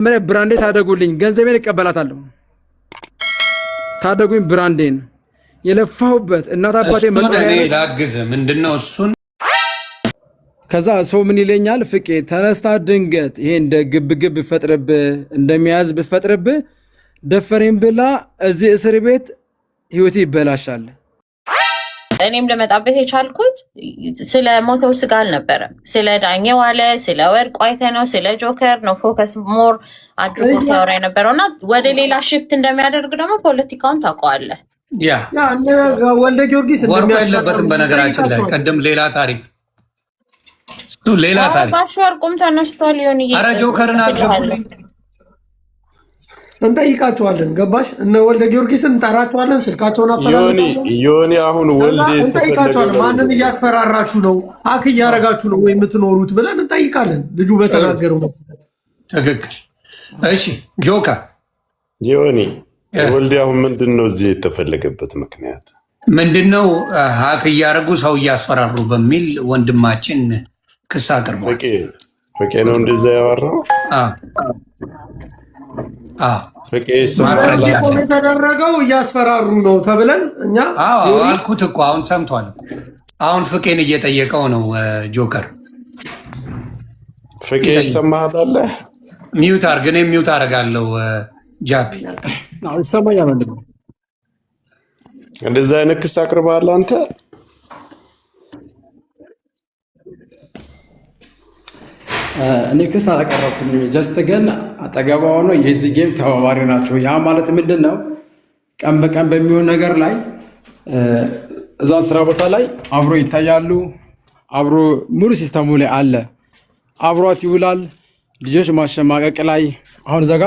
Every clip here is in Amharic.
መረ ብራንዴ ታደጉልኝ ገንዘቤን እቀበላታለሁ። ታደጉኝ ብራንዴን የለፋሁበት እናት አባቴ መጣኔ ላግዝ ምንድነው እሱን ከዛ ሰው ምን ይለኛል ፍቄ ተነስታ ድንገት ይሄ እንደ ግብግብ ፈጥረብ እንደሚያዝ በፈጥረብ ደፈሬን ብላ እዚህ እስር ቤት ህይወቴ ይበላሻል። እኔም ለመጣበት የቻልኩት ስለ ሞተው ስጋ አልነበረም። ስለ ዳኘው ዋለ ስለ ወርቅ አይተነው ስለ ጆከር ነው ፎከስ ሞር አድርጎ ሲያወራ የነበረውና ወደ ሌላ ሽፍት እንደሚያደርግ ደግሞ ፖለቲካውን ታውቀዋለህ። ያ ወልደ ጊዮርጊስ እንደሚያስፈልግ በነገራችን ላይ ቀደም ሌላ ታሪክ እሱ ሌላ ታሪክ ባሽ ወርቁም ተነስቷል። ሊሆን ኧረ ጆከርን አስገቡልኝ እንጠይቃቸዋለን። ገባሽ? እነ ወልደ ጊዮርጊስን እንጠራቸዋለን። ስልካቸውን ዮኒ አሁን ወልዴ እንጠይቃቸዋለን። ማንን እያስፈራራችሁ ነው? ሀክ እያረጋችሁ ነው ወይ የምትኖሩት ብለን እንጠይቃለን። ልጁ በተናገረው ነው። ትክክል። እሺ ጆካ ዮኒ ወልዴ አሁን ምንድነው እዚህ የተፈለገበት ምክንያት ምንድነው? ሀክ እያረጉ ሰው እያስፈራሩ በሚል ወንድማችን ክስ አቅርቧል። ፍቄ ነው እንደዛ ያወራው። የተደረገው እያስፈራሩ ነው ተብለን እኛ አልኩት እኮ አሁን ሰምቷል እኮ አሁን ፍቄን እየጠየቀው ነው። ጆከር ፍቄ ይሰማሃል? ሚውት አድርግ። እኔ ሚውት አደርጋለሁ። ጃፒ ይሰማኛል። እንደዛ አይነት ክስ አቅርበሃል አንተ? እኔ ክስ አላቀረብኩም። ጀስት ግን አጠገባ ሆኖ የዚህ ጌም ተባባሪ ናቸው። ያ ማለት ምንድን ነው? ቀን በቀን በሚሆን ነገር ላይ እዛ ስራ ቦታ ላይ አብሮ ይታያሉ። አብሮ ሙሉ ሲስተሙ ላይ አለ። አብሯት ይውላል። ልጆች ማሸማቀቅ ላይ አሁን እዛ ጋ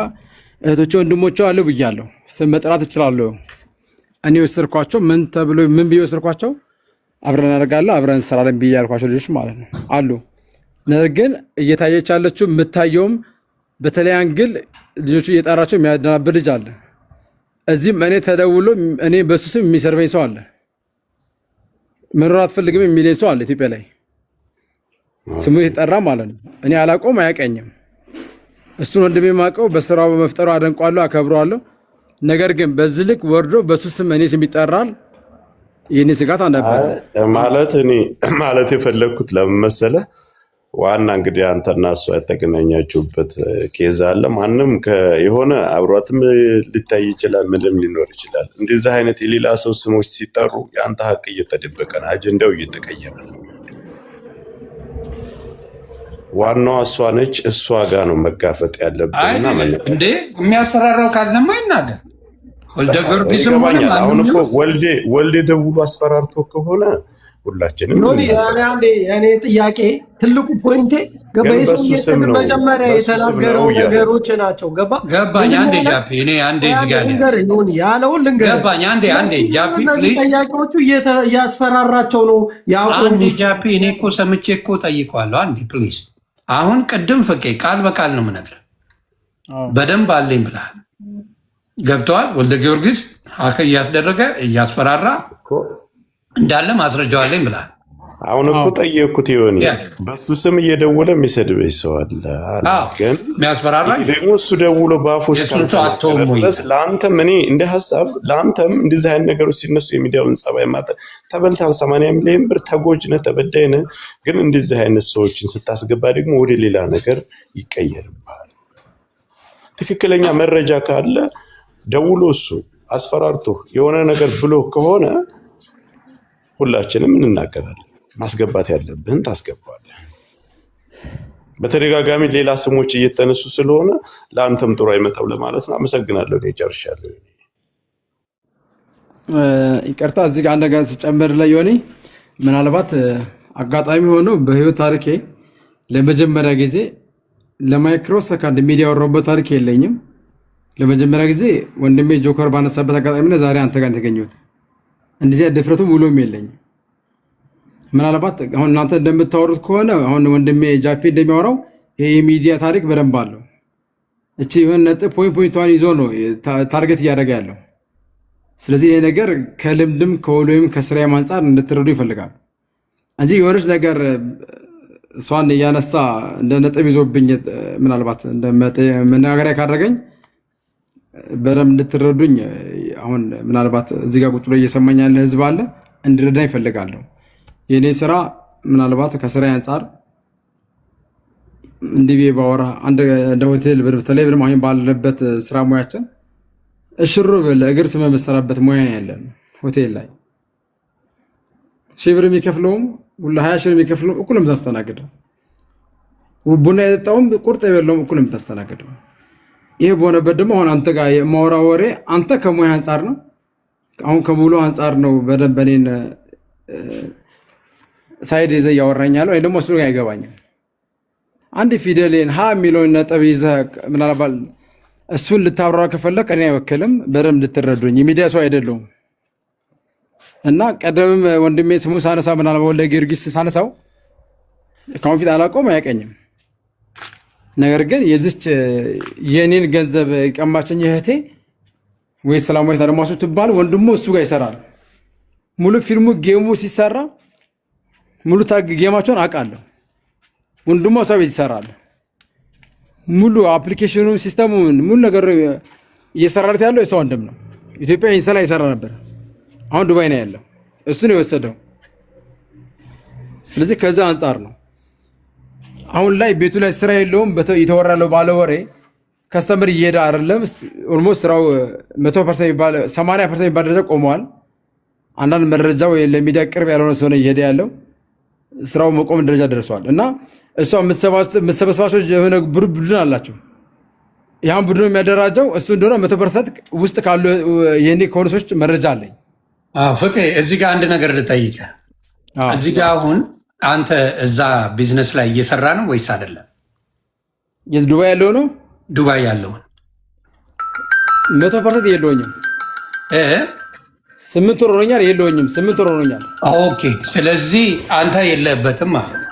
እህቶቼ ወንድሞቼ አሉ ብያለሁ። ስም መጥራት እችላለሁ። እኔ ወስርኳቸው ምን ተብሎ ምን ብዬ ወስርኳቸው? አብረን እናደርጋለን አብረን እንሰራለን ብዬ ያልኳቸው ልጆች ማለት ነው አሉ። ነገር ግን እየታየች ያለችው የምታየውም በተለይ አንግል ልጆቹ እየጣራቸው የሚያደናብር ልጅ አለ። እዚህም እኔ ተደውሎ እኔ በሱ ስም የሚሰርበኝ ሰው አለ። መኖር አትፈልግም የሚለኝ ሰው አለ። ኢትዮጵያ ላይ ስሙ የተጠራ ማለት ነው። እኔ አላውቀውም፣ አያውቀኝም። እሱን ወንድሜ የማውቀው በስራው በመፍጠሩ አደንቋለሁ፣ አከብረዋለሁ። ነገር ግን በዚህ ልክ ወርዶ በሱ ስም እኔ ስም ይጠራል። ይህኔ ስጋት አልነበረ ማለት የፈለግኩት ለምን መሰለህ? ዋና እንግዲህ አንተና እሷ የተገናኛችሁበት ኬዝ አለ። ማንም የሆነ አብሯትም ሊታይ ይችላል፣ ምንም ሊኖር ይችላል። እንደዚህ አይነት የሌላ ሰው ስሞች ሲጠሩ የአንተ ሀቅ እየተደበቀ ነው፣ አጀንዳው እየተቀየረ ነው። ዋናዋ እሷ ነች። እሷ ጋር ነው መጋፈጥ ያለብንና እንዴ የሚያስፈራራው ካለማ ይናገር። ወልዴ ደውሎ አስፈራርቶ ከሆነ ሁላችንም እኔ ጥያቄ ትልቁ ፖይንቴ ገበይሰው መጀመሪያ የተናገረው ነገሮች ናቸው። ገባኝ። አንዴ ጃፒ እኔ አንዴ ያለውን ልንገር። ገባኝ። አንዴ ጃፒ ጥያቄዎቹ እያስፈራራቸው ነው። አንዴ ጃፒ እኔ እኮ ሰምቼ እኮ ጠይቀዋለሁ። አንዴ ፕሊዝ። አሁን ቅድም ፍቄ ቃል በቃል ነው የምነግርህ። በደንብ አለኝ ብለሃል። ገብተዋል። ወልደ ጊዮርጊስ ሀክ እያስደረገ እያስፈራራ እንዳለ ማስረጃው አለኝ ብለሃል። አሁን እኮ ጠየቅኩት። ይሆን በሱ ስም እየደወለ የሚሰድበኝ ሰው አለ። ግን የሚያስፈራራ ደግሞ እሱ ደውሎ በአፎስ ለአንተም እኔ እንደ ሀሳብ ለአንተም እንደዚህ አይነት ነገሮች ሲነሱ የሚዲያውን ጸባይ ተበልታል። 80 ሚሊዮን ብር ተጎጅ ነህ፣ ተበዳይ ነህ። ግን እንደዚህ አይነት ሰዎችን ስታስገባ ደግሞ ወደ ሌላ ነገር ይቀየርብሃል። ትክክለኛ መረጃ ካለ ደውሎ እሱ አስፈራርቶ የሆነ ነገር ብሎ ከሆነ ሁላችንም እንናገራለን። ማስገባት ያለብህን ታስገባለህ። በተደጋጋሚ ሌላ ስሞች እየተነሱ ስለሆነ ለአንተም ጥሩ አይመጣም ለማለት ነው። አመሰግናለሁ። እኔ ጨርሻለሁ። ይቅርታ እዚህ ጋር አንድ ነገር ስጨምር ላይ ዮኒ ምናልባት አጋጣሚ ሆኖ በህይወት ታሪኬ ለመጀመሪያ ጊዜ ለማይክሮ ሰከንድ ሚዲያ ወረበት ታሪክ የለኝም። ለመጀመሪያ ጊዜ ወንድሜ ጆከር ባነሳበት አጋጣሚ ነው ዛሬ አንተ ጋር ተገኘሁት። እንደዚህ ድፍረቱም ውሎም የለኝም። ምናልባት አሁን እናንተ እንደምታወሩት ከሆነ አሁን ወንድሜ ጃፒ እንደሚያወራው ይሄ የሚዲያ ታሪክ በደንብ አለው። እቺ የሆነ ነጥብ ፖይንቷን ይዞ ነው ታርጌት እያደረገ ያለው። ስለዚህ ይሄ ነገር ከልምድም ከውሎይም ከስራዬም አንጻር እንድትረዱ ይፈልጋል እንጂ የሆነች ነገር እሷን እያነሳ እንደ ነጥብ ይዞብኝ ምናልባት እንደ መነጋገሪያ ካደረገኝ በደንብ እንድትረዱኝ አሁን ምናልባት እዚህ ጋር ቁጭ ብሎ እየሰማኝ ያለ ህዝብ አለ እንድረዳኝ እፈልጋለሁ። የኔ ስራ ምናልባት ከስራ አንጻር እንዲህ ባወራ እንደ ሆቴል በተለይ አሁን ባለበት ስራ ሙያችን እሽሩ ለእግር ስም መሰራበት ሙያ ያለን ሆቴል ላይ 1000 ብር የሚከፍለውም ሁላ 20 ሺህ የሚከፍለውም እኩልም ታስተናግደው፣ ቡና የጠጣውም ቁርጥ የበላውም እኩልም ታስተናግደው። ይሄ በሆነበት ደግሞ አሁን አንተ ጋር የማወራ ወሬ አንተ ከሙያ አንጻር ነው፣ አሁን ከሙሉ አንጻር ነው። በደንብ እኔን ሳይድ ይዘህ እያወራኛለሁ። እኔ ደግሞ እሱ ጋር አይገባኝም። አንድ ፊደሌን ሀ የሚለውን ነጥብ ይዘህ ምናልባት እሱን ልታብራራ ከፈለክ እኔ አይወክልም። በደንብ እንድትረዱኝ የሚዲያ ሰው አይደለሁም እና ቀደምም ወንድሜ ስሙ ሳነሳ ምናልባት ወልደ ጊዮርጊስ ሳነሳው ከአሁን ፊት አላውቀውም አያውቀኝም። ነገር ግን የዚች የኔን ገንዘብ ቀማችኝ እህቴ ወይ ሰላማዊት አድማሱ ትባል ወንድሙ እሱ ጋር ይሰራል። ሙሉ ፊልሙ ጌሙ ሲሰራ ሙሉ ታግ ጌማቸውን አውቃለሁ። ወንድሙ እሷ ቤት ይሰራል። ሙሉ አፕሊኬሽኑ ሲስተሙ ሙሉ ነገር እየሰራለት ያለው የሷ ወንድም ነው። ኢትዮጵያ ይሰራ ይሰራ ነበር። አሁን ዱባይ ነው ያለው። እሱ ነው የወሰደው። ስለዚህ ከዛ አንጻር ነው አሁን ላይ ቤቱ ላይ ስራ የለውም የተወራለው ባለ ወሬ ከስተመር እየሄደ አይደለም። ኦልሞስት ስራው 100% ይባል 80% ይባል ደረጃ ቆመዋል። አንዳንድ መረጃ ወይ ለሚዲያ ቅርብ ያልሆነ ሰው ነው እየሄደ ያለው። ስራው መቆም ደረጃ ደርሷል እና እሷ መሰበሰባቸው የሆነ ቡድን አላቸው። ያን ቡድን የሚያደራጀው እሱ እንደሆነ 100% ውስጥ ካሉ የኔ ኮርሶች መረጃ አለኝ። ፍቄ እዚህ ጋር አንድ ነገር ልጠይቅህ። እዚህ ጋር አሁን አንተ እዛ ቢዝነስ ላይ እየሰራ ነው ወይስ አይደለም? ዱባይ ያለው ነው። ዱባይ ያለውን 100% የለውኝም። 8 ወር ሆኖኛል። የለውኝም 8 ወር ሆኖኛል። ኦኬ። ስለዚህ አንተ የለህበትም ማለት ነው።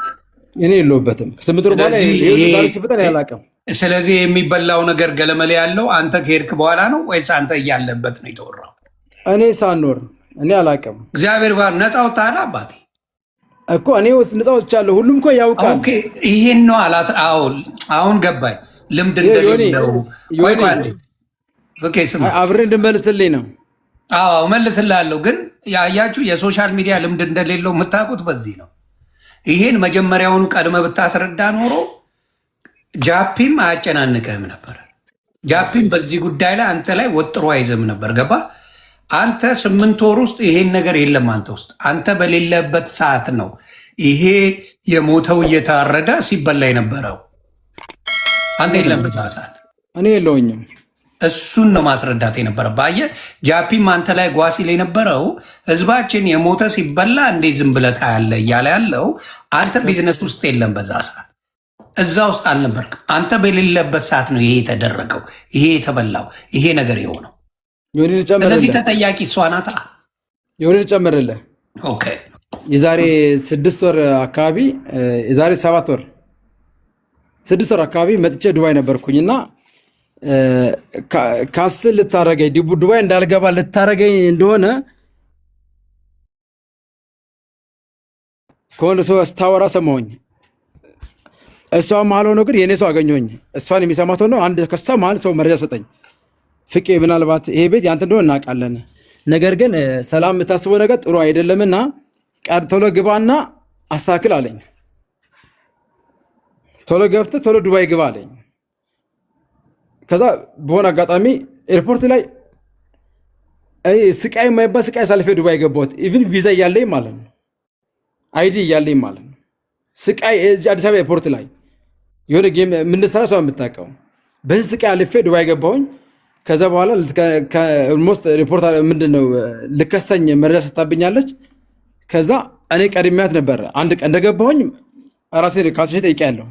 እኔ የለሁበትም። 8 ወር በኋላ ይሄ ያላቀም። ስለዚህ የሚበላው ነገር ገለመሌ ያለው አንተ ከሄድክ በኋላ ነው ወይስ አንተ እያለበት ነው የተወራው? እኔ ሳኖር እኔ አላቀም። እግዚአብሔር ባር ነፃ ወጣህ አባቴ እኮ እኔ ነፃ ወጥቻለሁ። ሁሉም እኮ ያውቃል። ኦኬ ይሄን ነው አሁን ገባኝ። ልምድ እንደሌለው ቆይ ፍቄ ስማ፣ አብሬ እንድመልስልኝ ነው። አዎ መልስልሃለሁ። ግን ያያችሁ የሶሻል ሚዲያ ልምድ እንደሌለው የምታውቁት በዚህ ነው። ይሄን መጀመሪያውኑ ቀድመ ብታስረዳ ኖሮ ጃፒም አያጨናንቅህም ነበር። ጃፒም በዚህ ጉዳይ ላይ አንተ ላይ ወጥሮ አይዘም ነበር። ገባ? አንተ 8 ወር ውስጥ ይሄን ነገር የለም አንተ ውስጥ። አንተ በሌለበት ሰዓት ነው ይሄ የሞተው እየታረደ ሲበላ የነበረው። አንተ የለበት ሰዓት እኔ የለውኝም። እሱን ነው ማስረዳት የነበረ። ባየ ጃፒም አንተ ላይ ጓሲል የነበረው ህዝባችን የሞተ ሲበላ እንዴ ዝም ብለህ ታያለህ እያለ ያለው አንተ ቢዝነስ ውስጥ የለም በዛ ሰዓት፣ እዛ ውስጥ አልነበርክም። አንተ በሌለበት ሰዓት ነው ይሄ የተደረገው፣ ይሄ የተበላው፣ ይሄ ነገር የሆነው። ስለዚህ ተጠያቂ እሷ ናታ። የሆነ ልጨምርልህ። ኦኬ የዛሬ 6 ወር አካባቢ የዛሬ 7 ወር 6 ወር አካባቢ መጥቼ ዱባይ ነበርኩኝና ካስል ልታረገኝ ዱባይ እንዳልገባ ልታረገኝ እንደሆነ ከሆነ ሰው ስታወራ ሰማሁኝ። እሷ መሀል ሆኖ ግን የእኔ ሰው አገኘሁኝ። እሷን የሚሰማት ሆኖ አንድ ከሷ መሀል ሰው መረጃ ሰጠኝ። ፍቄ ምናልባት ይሄ ቤት ያንተ እንደሆነ እናውቃለን፣ ነገር ግን ሰላም የምታስበው ነገር ጥሩ አይደለምና ቶሎ ግባና አስተካክል አለኝ። ቶሎ ገብተህ ቶሎ ዱባይ ግባ አለኝ። ከዛ በሆነ አጋጣሚ ኤርፖርት ላይ ስቃይ የማይባል ስቃይ ሳልፌ ዱባይ ገባሁት። ኢቭን ቪዛ እያለኝ ማለት ነው፣ አይዲ እያለኝ ማለት ነው። ስቃይ እዚህ አዲስ አበባ ኤርፖርት ላይ የሆነ ጌም የምንሰራ ሰው የምታውቀው በዚህ ስቃይ አልፌ ዱባይ ገባሁኝ። ከዛ በኋላ ኦልሞስት ሪፖርት ምንድነው ልከሰኝ መረጃ ሰጣብኛለች። ከዛ እኔ ቀድሚያት ነበር። አንድ ቀን እንደገባሁኝ ራሴ ካስሽ ጠይቄያለሁ።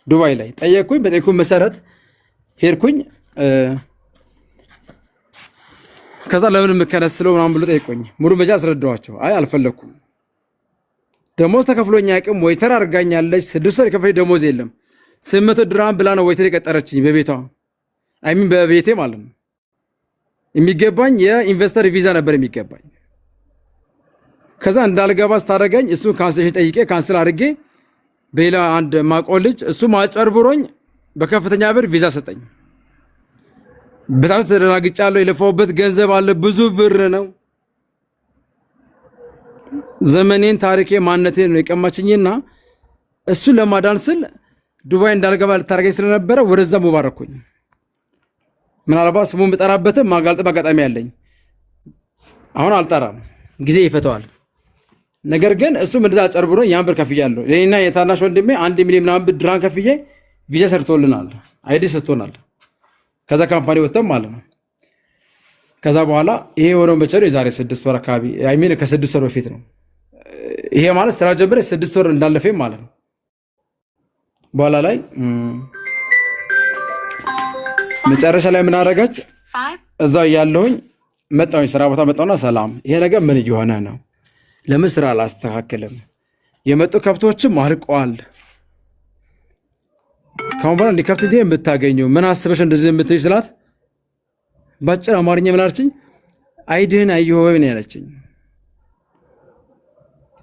ዱባይ ላይ ጠየቅኩኝ። በጠየቅኩኝ መሰረት ሄድኩኝ። ከዛ ለምን የምከነስለው ምናምን ብሎ ጠይቆኝ ሙሉ መጃ አስረዳኋቸው። አይ አልፈለኩም፣ ደሞዝ ተከፍሎኛ አቅም ወይተር አድርጋኛለች። 6 ወር የከፈለኝ ደሞዝ የለም። 800 ድርሃም ብላ ነው ወይተር የቀጠረችኝ በቤቷ አይሚን በቤቴ ማለት ነው። የሚገባኝ የኢንቨስተር ቪዛ ነበር የሚገባኝ። ከዛ እንዳልገባ ስታደርገኝ እሱን ካንስሌሽን ጠይቄ ካንስል አድርጌ በሌላ አንድ ማቆ ልጅ እሱ ማጨርብሮኝ በከፍተኛ ብር ቪዛ ሰጠኝ። በጣም ተደናግጫለሁ። የለፋውበት ገንዘብ አለ፣ ብዙ ብር ነው። ዘመኔን፣ ታሪኬ፣ ማንነቴን ነው የቀማችኝና እሱን ለማዳን ስል ዱባይ እንዳልገባ ልታደርገኝ ስለነበረ ወደዛ ሙባረኩኝ። ምናልባት ስሙን ብጠራበትም ማጋልጥ አጋጣሚ ያለኝ አሁን አልጠራም፣ ጊዜ ይፈተዋል። ነገር ግን እሱም እንደዛ አጨርብሮኝ ያን ብር ከፍያለሁ። ለኔና የታናሽ ወንድሜ 1 ሚሊዮን ምናምን ብር ድራን ከፍዬ ቪዛ ሰርቶልናል፣ አይዲ ሰጥቶናል። ከዛ ካምፓኒ ወጥተን ማለት ነው። ከዛ በኋላ ይሄ የሆነው መቼ ነው? የዛሬ 6 ወር አካባቢ አይሚን ከ6 ወር በፊት ነው። ይሄ ማለት ስራ ጀምሬ 6 ወር እንዳለፈኝ ማለት ነው። በኋላ ላይ መጨረሻ ላይ ምን አደረጋች? እዛው ያለሁኝ መጣሁኝ፣ ስራ ቦታ መጣሁና ሰላም፣ ይሄ ነገር ምን እየሆነ ነው? ለምን ስራ አላስተካክልም? የመጡ ከብቶችም አልቀዋል። ካሁን በኋላ እንዲከብት እንዴ የምታገኘው ምን አስበሽ እንደዚህ የምትይኝ ስላት ባጭር አማርኛ ምን አለችኝ? አይድህን አየሁ ወይ ነው ያለችኝ።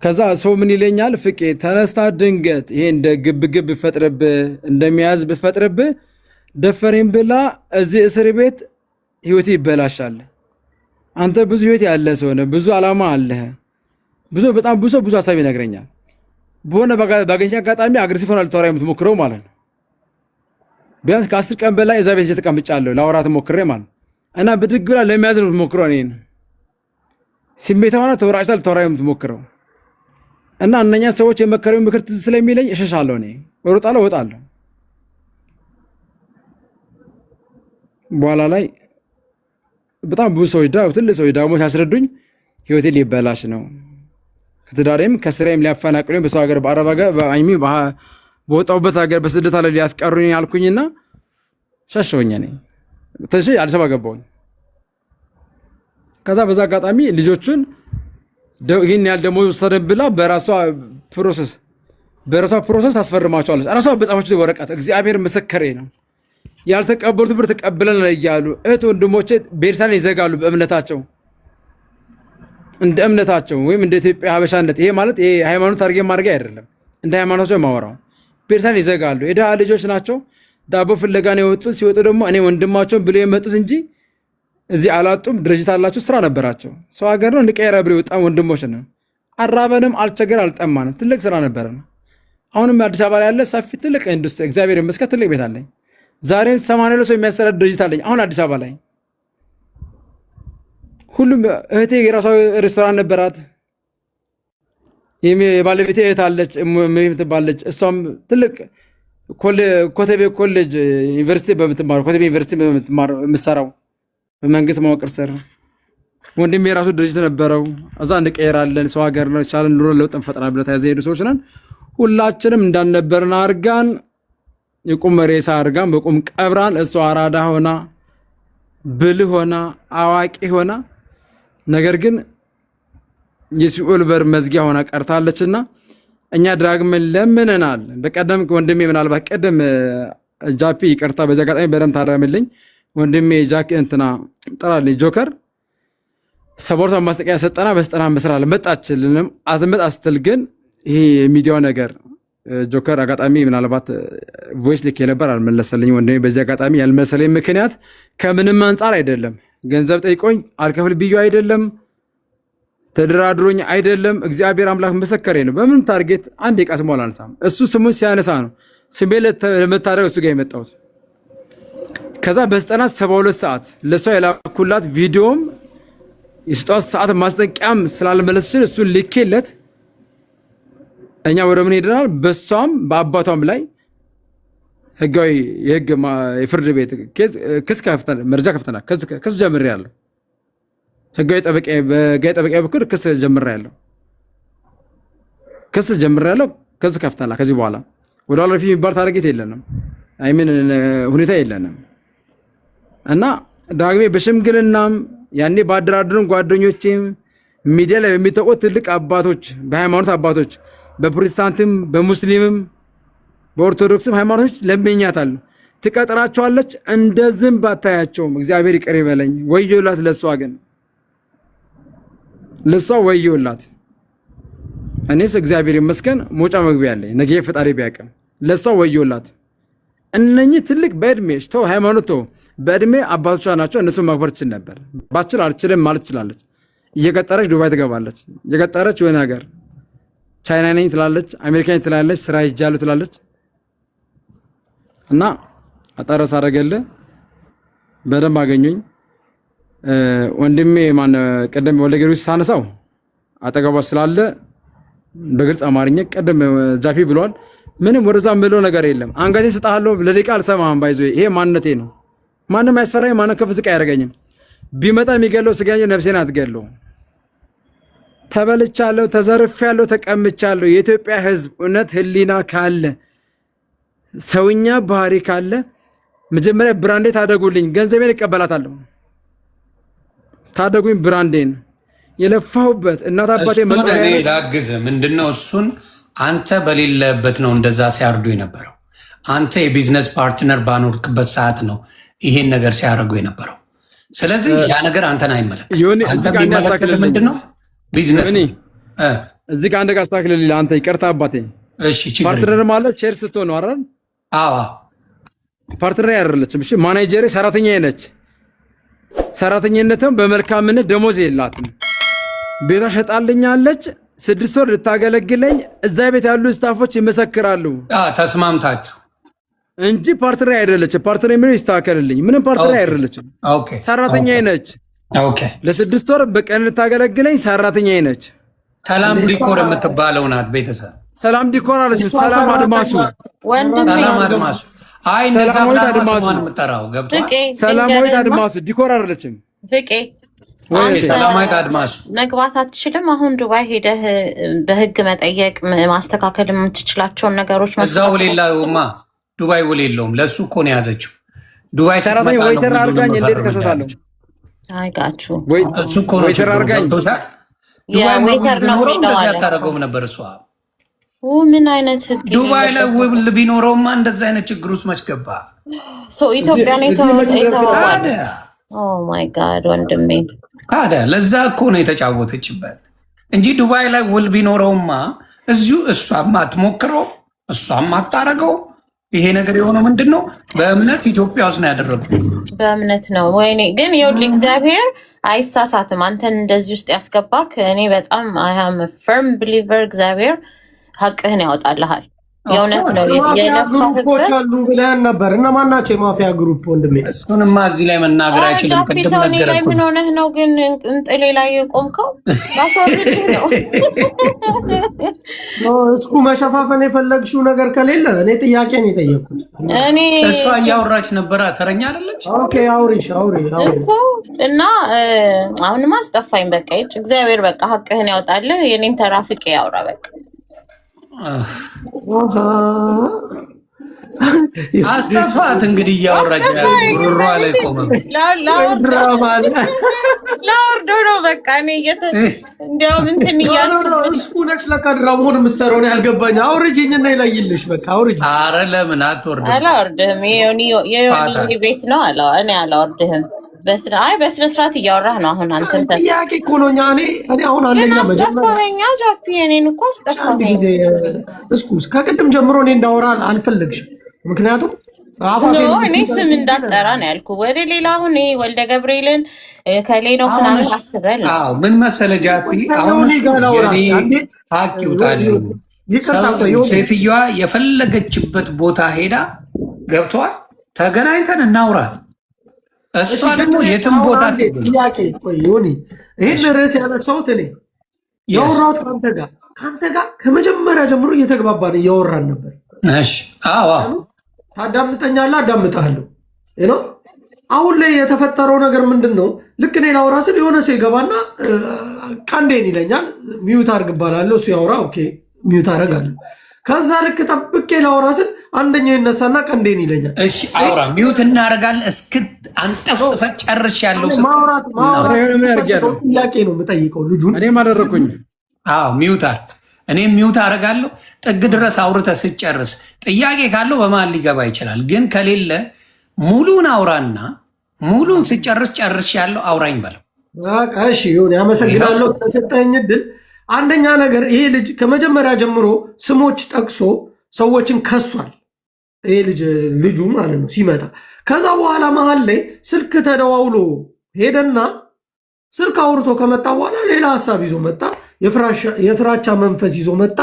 ከዛ ሰው ምን ይለኛል? ፍቄ ተነስታ ድንገት ይሄ እንደ ግብግብ ብፈጥርብህ እንደሚያዝ ብፈጥርብህ ደፈሬን ብላ እዚህ እስር ቤት ህይወት ይበላሻል። አንተ ብዙ ህይወት ያለ ሰው ነህ፣ ብዙ አላማ አለ፣ በጣም ብዙ ሀሳብ ይነግረኛል። በሆነ ባገኘ አጋጣሚ አግሬሲቭ ሆና ልታወራ የምትሞክረው ማለት ነው። ቢያንስ ከ10 ቀን በላይ እዛ ቤት ተቀምጫለሁ ላወራት ሞክሬ ማለት እና ብድግ ብላ ለመያዝ ነው የምትሞክረው። እኔን ስሜታዋ ሆና ተወራጭታ ልታወራ የምትሞክረው እና እነኛ ሰዎች የመከረው ምክር ትዝ ስለሚለኝ እሸሻለሁ። እኔ እወጣለሁ እወጣለሁ። በኋላ ላይ በጣም ብዙ ሰዎች ትልቅ ሰዎች ደግሞ ሲያስረዱኝ ህይወቴ ሊበላሽ ነው፣ ከትዳሬም ከስራዬም ሊያፈናቅሉኝ በሰው ሀገር በአረብ ሀገር በወጣሁበት ሀገር በስደት አለ ሊያስቀሩኝ አልኩኝና ሸሸሁኝ። እኔ ተሽ አዲስ አበባ ገባሁኝ። ከዛ በዛ አጋጣሚ ልጆቹን ይህን ያህል ደግሞ ወሰደን ብላ በራሷ ፕሮሰስ ታስፈርማቸዋለች። ራሷ በጻፈች ወረቀት እግዚአብሔር ምስክሬ ነው። ያልተቀበሉት ብር ተቀብለን እያሉ እህት ወንድሞቼ ቤርሳን ይዘጋሉ በእምነታቸው እንደ እምነታቸው ወይም እንደ ኢትዮጵያ ሀበሻነት። ይሄ ማለት ይሄ ሃይማኖት አድርጌ ማድረግ አይደለም፣ እንደ ሃይማኖታቸው ማወራው። ቤርሳን ይዘጋሉ። የድሃ ልጆች ናቸው፣ ዳቦ ፍለጋ ነው የወጡት። ሲወጡ ደግሞ እኔ ወንድማቸውን ብሎ የመጡት እንጂ እዚህ አላጡም። ድርጅት አላቸው፣ ስራ ነበራቸው። ሰው ሀገር ነው እንቀየረ ብሎ የወጣን ወንድሞች ነው። አራበንም፣ አልቸገር፣ አልጠማንም። ትልቅ ስራ ነበረን። አሁንም አዲስ አበባ ላይ ያለ ሰፊ ትልቅ ኢንዱስትሪ እግዚአብሔር ይመስገን ትልቅ ቤት አለኝ። ዛሬም 80 ሰው የሚያስተዳድር ድርጅት አለኝ አሁን አዲስ አበባ ላይ። ሁሉም እህቴ የራሷ ሬስቶራንት ነበራት። የባለቤቴ እህት አለች የምትባለች፣ እሷም ትልቅ ኮተቤ ኮሌጅ ዩኒቨርሲቲ በምትማረው ኮተቤ ዩኒቨርሲቲ የምትሰራው በመንግስት መዋቅር ስር። ወንድሜ የራሱ ድርጅት ነበረው። እዛ እንቀየራለን፣ ሰው ሀገር ነው፣ ቻለን ኑሮ ለውጥ እንፈጥራለን ብለን ተያዘ ሄዱ ሰዎች ነን። ሁላችንም እንዳልነበርን አርጋን የቁም ሬሳ አርጋን በቁም ቀብራን። እሷ አራዳ ሆና ብልህ ሆና አዋቂ ሆና ነገር ግን የሲኦል በር መዝጊያ ሆና ቀርታለችና እኛ ዳግመን ለምነናል። በቀደም ወንድሜ ምናልባት ቀደም ጃፒ ይቅርታ በዚህ አጋጣሚ በደምብ ታረምልኝ ወንድሜ ጃክ እንትና ጠራልኝ ጆከር ሰፖርት ማስጠቂያ ሰጠና በስጠና መስራለ መጣችልንም አትመጣ ስትል ግን ይሄ የሚዲያው ነገር ጆከር አጋጣሚ ምናልባት ቮይስ ልክ የነበር አልመለሰልኝ። ወንድሜ በዚህ አጋጣሚ ያልመሰለኝ ምክንያት ከምንም አንጻር አይደለም። ገንዘብ ጠይቆኝ አልከፍል ብዩ አይደለም፣ ተደራድሮኝ አይደለም። እግዚአብሔር አምላክ መሰከሬ ነው። በምን ታርጌት አንድ ቃስ ሞላ አልሳም። እሱ ስሙን ሲያነሳ ነው ስሜ ለመታረቅ እሱ ጋር የመጣሁት። ከዛ በስጠና 72 ሰዓት ለሷ የላኩላት ቪዲዮም የስጧት ሰዓት ማስጠንቀቂያም ስላልመለስችል እሱን ልኬለት እኛ ወደ ምን ሄደናል? በሷም በአባቷም ላይ ህጋዊ የፍርድ ቤት ክስ ከፍተናል፣ መረጃ ከፍተናል። ክስ ጀምሬያለሁ። ህጋዊ ጠበቃ በኩል ክስ ጀምሬያለሁ። ክስ ከፍተናል። ከዚህ በኋላ ወደ ኋላ ፊት የሚባል ታርጌት የለንም፣ አይምን ሁኔታ የለንም። እና ዳግሜ በሽምግልናም ያኔ ባደራድሩን ጓደኞቼም ሚዲያ ላይ በሚታወቁት ትልቅ አባቶች፣ በሃይማኖት አባቶች፣ በፕሮቴስታንትም በሙስሊምም በኦርቶዶክስም ሃይማኖቶች ለምኛታል። ትቀጥራቸዋለች፣ እንደ ዝንብ አታያቸውም። እግዚአብሔር ይቅር ይበለኝ። ወዮላት ለሷ ግን ለሷ ወዮላት። እኔስ እግዚአብሔር ይመስገን መውጫ መግቢያ አለኝ። ነገ ፈጣሪ ቢያውቅም ለሷ ወዮላት። እነኚህ ትልቅ በእድሜ ተው ሃይማኖት ተው በእድሜ አባቶቿ ናቸው። እነሱ ማክበር ትችል ነበር። ባችል አልችልም ማለት ትችላለች። እየቀጠረች ዱባይ ትገባለች። እየቀጠረች የሆነ ሀገር ቻይና ነኝ ትላለች፣ አሜሪካ ነኝ ትላለች፣ ስራ ሂጃለሁ ትላለች። እና አጠረስ አደረገልህ በደንብ አገኙኝ። ወንድሜ ማን ቀደም ወልደ ጊዮርጊስ ሳነሳው አጠገቧ ስላለ በግልጽ አማርኛ ቀደም ጃፊ ብሏል። ምንም ወደዛ ምለው ነገር የለም። አንገቴ ስጣለሁ ለደቂቃ አልሰማህም። ባይዞ ይሄ ማንነቴ ነው። ማንም አያስፈራኝ፣ ማንም ከፍ ዝቅ አያደርገኝም። ቢመጣ የሚገለው ስጋኝ ነፍሴን አትገለው። ተበልቻለሁ፣ ተዘርፌያለሁ፣ ተቀምቻለሁ። የኢትዮጵያ ሕዝብ እውነት ህሊና ካለ ሰውኛ ባህሪ ካለ መጀመሪያ ብራንዴ ታደጉልኝ፣ ገንዘቤን እቀበላታለሁ። ታደጉኝ ብራንዴን የለፋሁበት እናት አባቴ መጥሪያ ላግዝ ምንድነው እሱን አንተ በሌለበት ነው እንደዛ ሲያርዱ የነበረው። አንተ የቢዝነስ ፓርትነር ባኖርክበት ሰዓት ነው ይሄን ነገር ሲያደርጉ የነበረው። ስለዚህ ያ ነገር አንተን አይመለከትም። አንተ የሚመለከት ምንድነው ቢዝነስ። እዚህ ጋር አንድ ጋር አስተካክልልኝ አንተ። ይቅርታ አባቴ። እሺ ፓርትነር ማለት ሼር ስትሆን ነው አይደል? አዎ ፓርትነር አይደለችም። እሺ ማኔጀሬ ሰራተኛዬ ነች። ሰራተኝነትም በመልካምነት ደሞዝ የላትም። ቤቷ ሸጣልኛለች። 6 ወር ልታገለግለኝ እዛ ቤት ያሉ ስታፎች ይመሰክራሉ። ተስማምታችሁ እንጂ ፓርትነር አይደለችም። ፓርትነር የሚለው ይስተካከልልኝ። ምንም ፓርትነር አይደለችም። ሰራተኛዬ ነች። ለ6 ወር በቀን ልታገለግለኝ ሰራተኛዬ ነች። ሰላም ዲኮር የምትባለው ናት። ቤተሰብ ሰላም ዲኮር አለች። ሰላም አድማሱ፣ ሰላም አድማሱ። አይ ሰላማዊት አድማሱ፣ ሰላማዊት አድማሱ ዲኮር አይደለችም። ፍቄ ሰላማዊት አድማሱ መግባት አትችልም። አሁን ዱባይ ሄደህ በህግ መጠየቅ ማስተካከል የምትችላቸውን ነገሮች እዛው ሌላውማ ዱባይ ውል የለውም። ለእሱ እኮ ነው የያዘችው። ዱባይ ሰራተኛ ወይተር አድርጋኝ እንዴት ከሰታለሁ? አይጋችሁ እሱ እኮ ነው ወይተር አድርጋኝ። ወይተር ነው እንደዛ አታደርገውም ነበር እሷ። ምን አይነት ህግ ዱባይ ላይ ውል ቢኖረውማ እንደዛ አይነት ችግር ውስጥ መች ገባ? ኢትዮጵያ ነው የተዋወቀ። ኦ ማይ ጋድ ወንድሜ ታዲያ ለዛ እኮ ነው የተጫወተችበት እንጂ ዱባይ ላይ ውል ቢኖረውማ እዚሁ እሷም አትሞክረው እሷም አታረገው። ይሄ ነገር የሆነው ምንድን ነው? በእምነት ኢትዮጵያ ውስጥ ነው ያደረጉት። በእምነት ነው። ወይኔ ግን ይኸውልህ እግዚአብሔር አይሳሳትም። አንተን እንደዚህ ውስጥ ያስገባክ እኔ በጣም አይ አም ፈርም ቢሊቨር እግዚአብሔር ሀቅህን ያወጣልሃል። የእውነት ነው። ግሩፖች አሉ ብለህን ነበር። እነማን ናቸው የማፊያ ግሩፕ ወንድሜ? እሱንማ እዚህ ላይ መናገር አይችልም። ቅድም ነገረኩህ። ምን ሆነህ ነው ግን እንጥሌ ላይ ቆምከው? ማስወርድህ ነው። እስኩ መሸፋፈን የፈለግሽው ነገር ከሌለ እኔ ጥያቄ ነው የጠየኩት። እሷ እያወራች ነበረ። ተረኛ አይደለች። ኦኬ አውሪ እኮ እና አሁንማ አስጠፋኝ። በቃ እግዚአብሔር በቃ ሀቅህን ያወጣልህ። የኔን ተራፍቄ ያውራ በቃ አስጠፋት። እንግዲህ እያወራች ጉሮሯ ላይ ቆመ። ላወርዶ ነው በቃ እኔ እንዲያውም እንትን እስኩ ነች ለካ ድራማውን የምትሰራው ነው ያልገባኝ። አውርጅኝና ይለይልሽ በቃ አውርጅ። ኧረ ለምን አትወርድም? አላወርድህም። የዮኒ ቤት ነው እኔ አላወርድህም። በስነ ስርዓት እያወራህ ነው አሁን አንተ። ጥያቄ እኮ ነው። እኔ አሁን አንደኛ መጀመሪያ ጃፒ እኔን እኮ አስጠፋኸኝ። እስኩስ ከቅድም ጀምሮ እኔ እንዳወራ አልፈለግሽም። ምክንያቱም እኔ ስም እንዳጠራ ነው ያልኩ። ወደ ሌላ አሁን ወልደ ገብርኤልን ከሌ ነው ምናምን አስበል። ምን መሰለህ ጃፒ፣ አሁን ሀቅ ይውጣል። ሴትዮዋ የፈለገችበት ቦታ ሄዳ ገብተዋል። ተገናኝተን እናውራት። እሷ ደግሞ የትም ቦታ ጥያቄ ሆኒ ይህን ርዕስ ያነሳሁት እኔ ያወራሁት ከአንተ ጋር ከመጀመሪያ ጀምሮ እየተግባባን እያወራን ነበር። ታዳምጠኛለህ፣ አዳምጥሃለሁ ነው። አሁን ላይ የተፈጠረው ነገር ምንድን ነው? ልክ እኔ ላውራ ስል የሆነ ሰው ይገባና ቀንዴን ይለኛል። ሚዩት አድርግ እባላለሁ። እሱ ያወራ ኦኬ ሚዩት አደርጋለሁ። ከዛ ልክ ጠብቄ ላውራ ስል አንደኛው ይነሳና ቀንዴን ይለኛል። እሺ አውራ፣ ሚዩት እናደርጋለን። አንጠፍጥፈ ጨርሽ ያለው ጥያቄ ነው የምጠይቀው ልጁን። እኔም አደረኩኝ። ሚዩት አድርግ። እኔም ሚዩት አደርጋለሁ። ጥግ ድረስ አውርተህ ስጨርስ ጥያቄ ካለው በመሀል ሊገባ ይችላል። ግን ከሌለ ሙሉን አውራና ሙሉን ስጨርስ ጨርሽ ያለው አውራኝ በለው። እሺ ይሁን። ያመሰግናለሁ ስለሰጠኝ እድል። አንደኛ ነገር ይሄ ልጅ ከመጀመሪያ ጀምሮ ስሞች ጠቅሶ ሰዎችን ከሷል። ይሄ ልጁ ማለት ነው ሲመጣ። ከዛ በኋላ መሀል ላይ ስልክ ተደዋውሎ ሄደና ስልክ አውርቶ ከመጣ በኋላ ሌላ ሀሳብ ይዞ መጣ። የፍራቻ መንፈስ ይዞ መጣ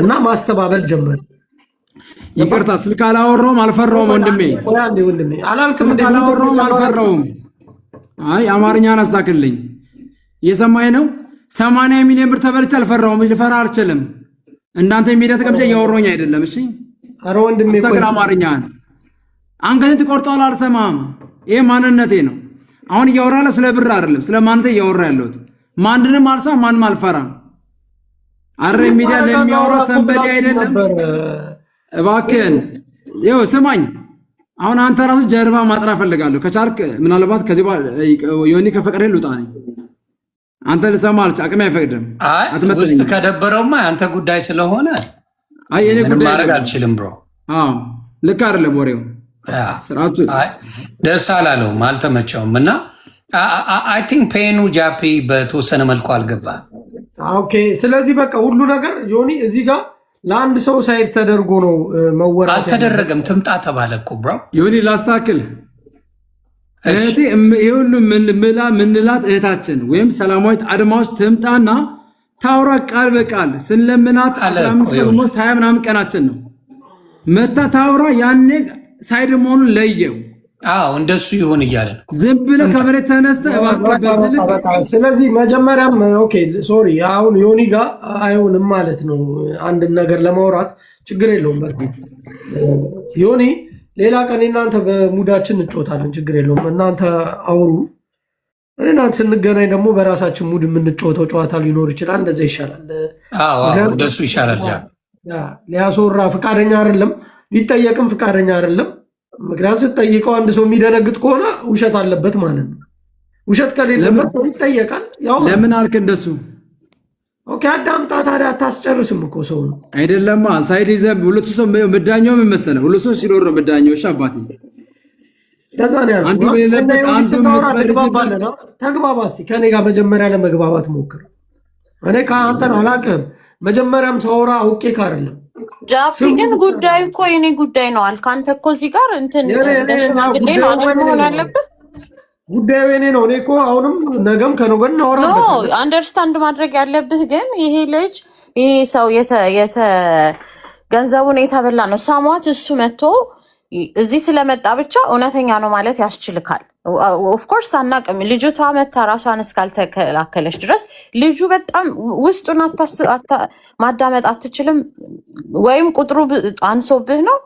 እና ማስተባበል ጀመረ። ይቅርታ ስልክ አላወራውም አልፈራውም ወንድሜ አላልክም። ስልክ አላወራውም አልፈራውም። አይ አማርኛን አስተካክልልኝ። እየሰማኝ ነው። 80 ሚሊዮን ብር ተበልቼ አልፈራውም። ልፈራ አልችልም። እንዳንተ ሚዲያ ተቀምጬ እያወራሁኝ አይደለም። እሺ ኧረ ወንድሜ አስተካክል አማርኛን። አንገትን ትቆርጠዋለህ። አልሰማህም። ይሄ ማንነቴ ነው። አሁን እያወራለ ስለ ብር አይደለም ስለ ማንነቴ እያወራ ያለሁት። ማንንም አልሰማም ማንም አልፈራም። አረ ሚዲያ ለሚያወራ ሰንበዴ አይደለም። እባክህን ይኸው ስማኝ። አሁን አንተ ራሱ ጀርባ ማጥራት ፈልጋለሁ። ከቻልክ ምናልባት ከዚህ ዮኒ ከፈቀደ ልውጣ ነኝ። አንተ ልሰማ አቅሜ አይፈቅድም። ውስጥ ከደበረውማ አንተ ጉዳይ ስለሆነ አይ እኔ ጉዳይ ማድረግ አልችልም ብሮ። ልክ አይደለም ወሬው። ስርዓቱ ደስ አላለውም አልተመቸውም። እና አይ ቲንክ ፔኑ ጃፒ በተወሰነ መልኩ አልገባም። ኦኬ ስለዚህ በቃ ሁሉ ነገር ዮኒ እዚህ ጋር ለአንድ ሰው ሳይድ ተደርጎ ነው መወራት። አልተደረገም። ትምጣ ተባለ እኮ ብሮ። ዮኒ ላስታክል እህቴ ይሁሉ ምንላት እህታችን ወይም ሰላማዊት አድማዎች ትምጣና ታውራ ቃል በቃል ስንለምናት 15 ቀን ሞስ 20 ምናምን ቀናችን ነው መታ ታውራ። ያኔ ሳይድ መሆኑን ለየው። እንደሱ ይሁን እያለን ዝም ብለህ ከመሬት ተነስተህ እባክህ። ስለዚህ መጀመሪያም ኦኬ ሶሪ አሁን ዮኒ ጋር አይሆንም ማለት ነው። አንድ ነገር ለማውራት ችግር የለውም። በቃ ዮኒ ሌላ ቀን እናንተ በሙዳችን እንጮታለን፣ ችግር የለውም። እናንተ አውሩ። እናንተ ስንገናኝ ደግሞ በራሳችን ሙድ የምንጮተው ጨዋታ ሊኖር ይችላል። እንደዛ ይሻላል። እንደሱ ይሻላል። ሊያስወራ ፈቃደኛ አይደለም፣ ሊጠየቅም ፈቃደኛ አይደለም። ምክንያቱም ስትጠይቀው አንድ ሰው የሚደነግጥ ከሆነ ውሸት አለበት ማለት ነው። ውሸት ከሌለበት ይጠየቃል። ለምን አልክ እንደሱ? ኦኬ አዳምጣ። ታዲያ አታስጨርስም እኮ ሰው ነው አይደለማ። ሳይድ ይዘህ ሁለቱ ሰው ምዳኛው ምን መሰለህ? ሁለቱ ሰው ሲኖር ነው ምዳኛው። እሺ አባቴ ከዛ ነው ያልኩት። አንዱ በሌለበት አንዱ ተግባባ። እስኪ ከኔ ጋር መጀመሪያ ለመግባባት ሞክር። እኔ ከአንተን አላውቅም። መጀመሪያም ሳወራ አውቄ አይደለም። ጃፒ ግን ጉዳዩ እኮ የኔ ጉዳይ ነው አልክ አንተ እኮ እዚህ ጋር እንትን ሽማግሌ ነው አይደል መሆን ያለብህ። ጉዳዩ የኔ ነው። እኔ እኮ አሁንም ነገም ከነገ እናወራለን። አንደርስታንድ ማድረግ ያለብህ ግን ይሄ ልጅ ይሄ ሰው ገንዘቡን የተበላ ነው ሳሟት እሱ መጥቶ እዚህ ስለመጣ ብቻ እውነተኛ ነው ማለት ያስችልካል። ኦፍኮርስ አናቅም። ልጅቷ መታ ራሷን እስካልተከላከለች ድረስ ልጁ በጣም ውስጡን ማዳመጥ አትችልም፣ ወይም ቁጥሩ አንሶብህ ነው።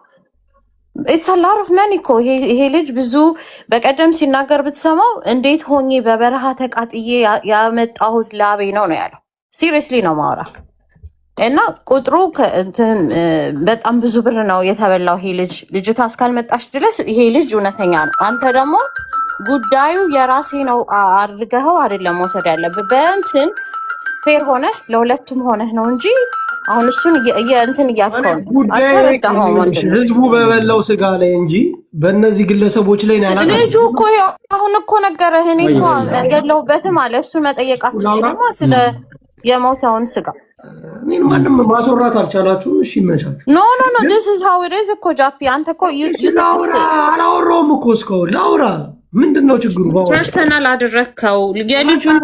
ኢትስ አ ሎት ኦፍ መኒ እኮ ይሄ ልጅ ብዙ በቀደም ሲናገር ብትሰማው እንዴት ሆኜ በበረሃ ተቃጥዬ ያመጣሁት ላቤ ነው ያለው። ሲሪየስሊ ነው ማውራክ። እና ቁጥሩ በጣም ብዙ ብር ነው የተበላው ይሄ ልጅ። ልጅቷ እስካልመጣች ድረስ ይሄ ልጅ እውነተኛ ነው። አንተ ደግሞ ጉዳዩ የራሴ ነው አድርገኸው አይደለም መውሰድ ያለብህ። በእንትን ፌር ሆነህ ለሁለቱም ሆነህ ነው እንጂ አሁን እሱን እንትን እያልከው ህዝቡ በበላው ስጋ ላይ እንጂ በእነዚህ ግለሰቦች ላይ ልጁ እኮ አሁን እኮ ነገረህ። እኔ እኮ የለሁበትም አለ። እሱን መጠየቅ አትችልም ስለ የሞተውን ስጋ። ማንም ማስወራት አልቻላችሁም። እሺ ይመቻችሁ። ኖ this is how it is እኮ ጃፒ። አንተ እኮ አላወራውም እኮ እስካሁን ላውራ። ምንድነው ችግሩ? ፐርሰናል አደረግከው የልጁን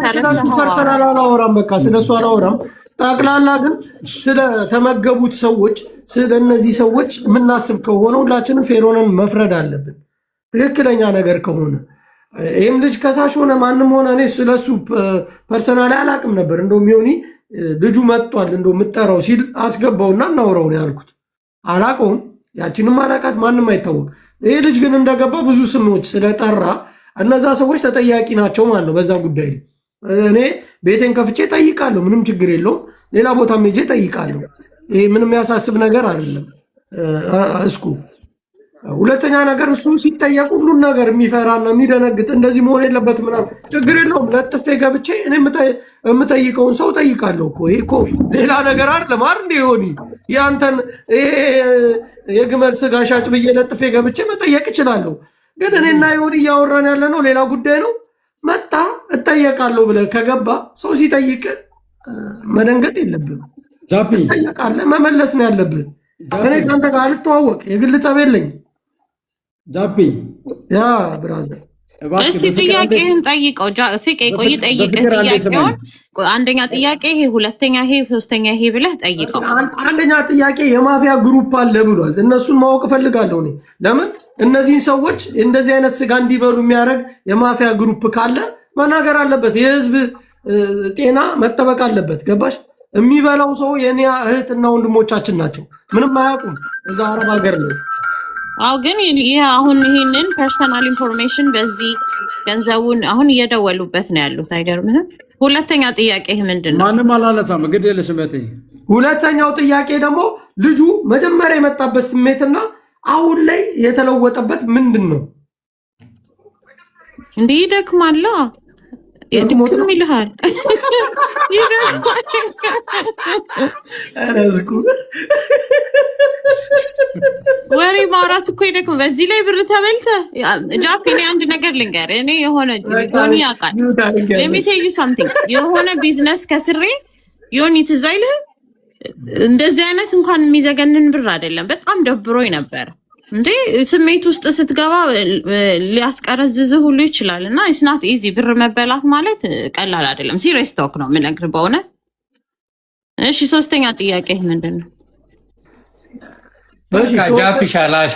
ፐርሰናል አላወራም። በቃ ስለሱ አላወራም። ጠቅላላ ግን ስለተመገቡት ሰዎች ስለ እነዚህ ሰዎች የምናስብ ከሆነ ሁላችንም ፌሮንን መፍረድ አለብን። ትክክለኛ ነገር ከሆነ ይህም ልጅ ከሳሽ ሆነ ማንም ሆነ እኔ ስለሱ ፐርሰናል አላቅም ነበር። እንደውም ዮኒ ልጁ መጥቷል እንደው የምጠራው ሲል አስገባውና እናውራው ነው ያልኩት። አላቀውም፣ ያችንም አላቃት፣ ማንም አይታወቅ። ይሄ ልጅ ግን እንደገባ ብዙ ስሞች ስለጠራ እነዛ ሰዎች ተጠያቂ ናቸው ማለት ነው በዛ ጉዳይ ላይ። እኔ ቤቴን ከፍቼ ጠይቃለሁ፣ ምንም ችግር የለውም። ሌላ ቦታም ሄጄ ጠይቃለሁ። ይሄ ምንም ያሳስብ ነገር አይደለም። እስኩ ሁለተኛ ነገር እሱ ሲጠየቅ ሁሉን ነገር የሚፈራና የሚደነግጥ እንደዚህ መሆን የለበትም ምናምን፣ ችግር የለውም። ለጥፌ ገብቼ እኔ የምጠይቀውን ሰው ጠይቃለሁ እኮ። ይሄ እኮ ሌላ ነገር አይደለም አይደል? ሆኒ ያንተን የግመል ስጋ ሻጭ ብዬ ለጥፌ ገብቼ መጠየቅ እችላለሁ። ግን እኔና ሆኒ እያወራን ያለ ነው ሌላ ጉዳይ ነው። መጣ እጠየቃለሁ ብለህ ከገባ ሰው ሲጠይቅ መደንገጥ የለብህም። ጃፒ ጠይቃለህ፣ መመለስ ነው ያለብህ። እኔ ከአንተ ጋር አልተዋወቅ፣ የግል ጸብ የለኝ። ጃፒ ያ ብራዘር እስቲ ጥያቄህን ጠይቀው። ፍቄ ቆይ ጠይቅህ ጥያቄውን። አንደኛ ጥያቄ ይሄ፣ ሁለተኛ ይሄ፣ ሶስተኛ ይሄ ብለህ ጠይቀው። አንደኛ ጥያቄ የማፊያ ግሩፕ አለ ብሏል። እነሱን ማወቅ እፈልጋለሁ እኔ። ለምን እነዚህን ሰዎች እንደዚህ አይነት ስጋ እንዲበሉ የሚያደርግ የማፊያ ግሩፕ ካለ መናገር አለበት። የህዝብ ጤና መጠበቅ አለበት። ገባሽ? የሚበላው ሰው የኔ እህትና ወንድሞቻችን ናቸው። ምንም አያውቁም። እዛ አረብ ሀገር ነው። አው ግን ይሄ አሁን ይሄንን ፐርሰናል ኢንፎርሜሽን በዚህ ገንዘቡን አሁን እየደወሉበት ነው ያሉት። አይገርምህም? ሁለተኛ ጥያቄ ምንድን ነው? ማንም አላነሳም። ግድ የለሽም እህቴ። ሁለተኛው ጥያቄ ደግሞ ልጁ መጀመሪያ የመጣበት ስሜትና አሁን ላይ የተለወጠበት ምንድን ነው? እንዲህ ይደክማል፣ ይደክም ይልሃል። ወሬ ማውራት እኮ ይደክም። በዚህ ላይ ብር ተበልተ ጃፒ። እኔ አንድ ነገር ልንገርህ፣ እኔ የሆነ ዮኒ ያውቃል። let me tell you something። የሆነ ቢዝነስ ከስሬ ዮኒ ትዝ አይልህም? እንደዚህ አይነት እንኳን የሚዘገንን ብር አይደለም። በጣም ደብሮኝ ነበር እንዴ። ስሜት ውስጥ ስትገባ ሊያስቀረዝዝህ ሁሉ ይችላል። እና ኢስናት ኢዚ ብር መበላት ማለት ቀላል አይደለም። ሲሪየስ ቶክ ነው የምነግርህ በእውነት። እሺ ሶስተኛ ጥያቄ ምንድን ነው? ሻላሻ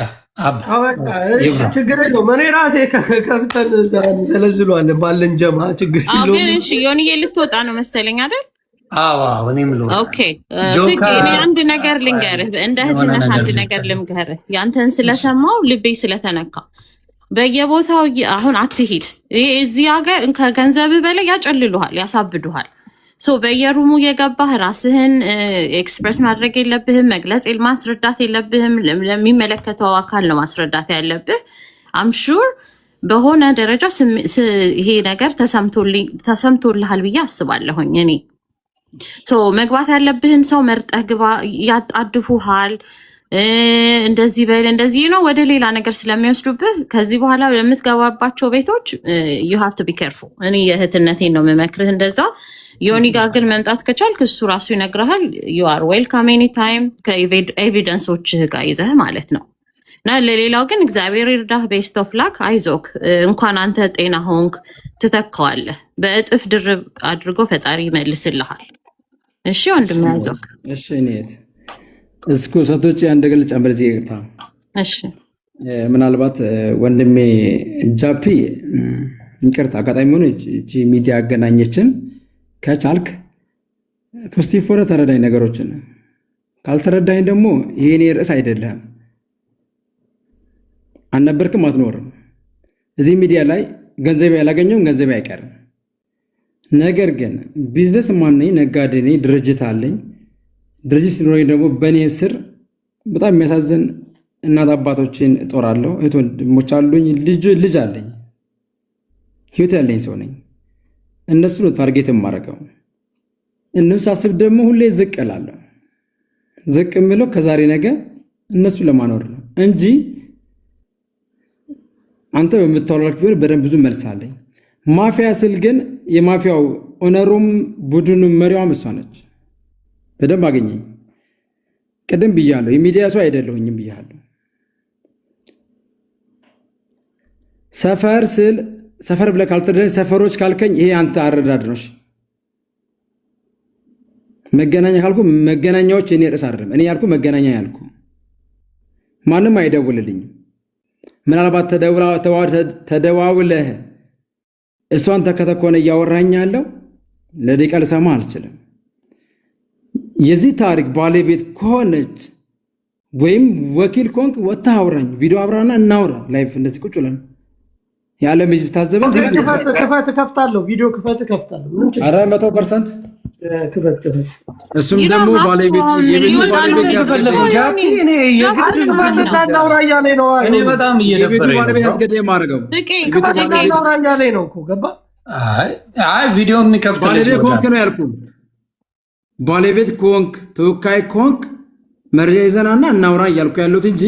ችግር የለውም። እኔ ራሴ ከፍተን ዘለዝሏለን ባለን ጀማ ችግር የለውም። ግን እሺ ዮኒዬ ልትወጣ ነው መሰለኝ አይደል? ኦኬ ፍቄ፣ እኔ አንድ ነገር ልንገርህ፣ እንደ እህትነት አንድ ነገር ልምገርህ። ያንተን ስለሰማው ልቤ ስለተነካ በየቦታው አሁን አትሂድ። እዚህ ሀገር ከገንዘብህ በላይ ያጨልሉሃል፣ ያሳብዱሃል። በየሩሙ የገባህ ራስህን ኤክስፕረስ ማድረግ የለብህም፣ መግለጽ ማስረዳት የለብህም። ለሚመለከተው አካል ነው ማስረዳት ያለብህ። አምሹር በሆነ ደረጃ ይሄ ነገር ተሰምቶልሃል ብዬ አስባለሁኝ እኔ። መግባት ያለብህን ሰው መርጠህ ግባ። ያጣድፉሃል፣ እንደዚህ በል እንደዚህ ነው፣ ወደ ሌላ ነገር ስለሚወስዱብህ ከዚህ በኋላ የምትገባባቸው ቤቶች you have to be careful። እኔ የእህትነቴን ነው የምመክርህ እንደዛ። ዮኒ ጋር ግን መምጣት ከቻልክ እሱ ራሱ ይነግርሃል። you are welcome anytime ከኤቪደንሶችህ ጋር ይዘህ ማለት ነው። እና ለሌላው ግን እግዚአብሔር ይርዳህ። ቤስት ኦፍ ላክ። አይዞክ። እንኳን አንተ ጤና ሆንክ ትተካዋለህ። በእጥፍ ድርብ አድርጎ ፈጣሪ ይመልስልሃል። እሺ ወንድም አይዞክ። እሺ እኔት እስኩ ሰቶች አንድ ግል ጨምር እዚህ ይርታ። እሺ ምናልባት ወንድሜ ጃፒ እንቅርት አጋጣሚ ሆነ እቺ ሚዲያ አገናኘችን። ከቻልክ ፖዚቲቭ ፎረ ተረዳኝ ነገሮችን። ካልተረዳኝ ደግሞ ይሄኔ ርዕስ አይደለም፣ አልነበርክም፣ አትኖርም። እዚህ ሚዲያ ላይ ገንዘብ ያላገኘውም ገንዘብ አይቀርም። ነገር ግን ቢዝነስ ማነኝ፣ ነጋዴ ነኝ፣ ድርጅት አለኝ። ድርጅት ሲኖረኝ ደግሞ በእኔ ስር በጣም የሚያሳዝን እናት አባቶችን እጦራለሁ። እህት ወንድሞች አሉኝ፣ ልጅ አለኝ፣ ህይወት ያለኝ ሰው ነኝ። እነሱ ነው ታርጌት የማደርገው። እነሱ ሳስብ ደግሞ ሁሌ ዝቅ እላለሁ። ዝቅ የምለው ከዛሬ ነገ እነሱ ለማኖር ነው እንጂ አንተ በምታወራልክ ቢሆን በደንብ ብዙ መልስ አለኝ። ማፊያ ስል ግን የማፊያው ኦነሩም ቡድኑም መሪዋም እሷ ነች። በደንብ አገኘኝ። ቅድም ብያለሁ፣ የሚዲያ ሰው አይደለሁኝም ብያለሁ። ሰፈር ስል ሰፈር ብለህ ካልተደረኝ ሰፈሮች ካልከኝ ይሄ አንተ አረዳድ ነው። መገናኛ ካልኩ መገናኛዎች እኔ ርዕስ አይደለም። እኔ ያልኩ መገናኛ ያልኩ ማንም አይደውልልኝም። ምናልባት ተደዋውለህ እሷን ተከተኮነ እያወራኝ ያለው ለደቂቃ ልሰማ አልችልም። የዚህ ታሪክ ባለቤት ከሆነች ወይም ወኪል ኮንክ ወጥተህ አውራኝ፣ ቪዲዮ አብራና እናውራ። ላይፍ እንደዚህ ቁጭ ብለን የዓለም ህዝብ ታዘበን። ክፈት ከፍታለሁ፣ ቪዲዮ ክፈት ከፍታለሁ። ኧረ 100% ክፈት። እሱም ደግሞ ባለቤቱ እኔ በጣም እየደበረኝ ነው እኮ ገባ። ቪዲዮ የሚከፍት ኮንክ ነው ያልኩህ። ባለቤት ኮንክ ተወካይ ኮንክ መረጃ ይዘናና እናውራ እያልኩ ያለሁት እንጂ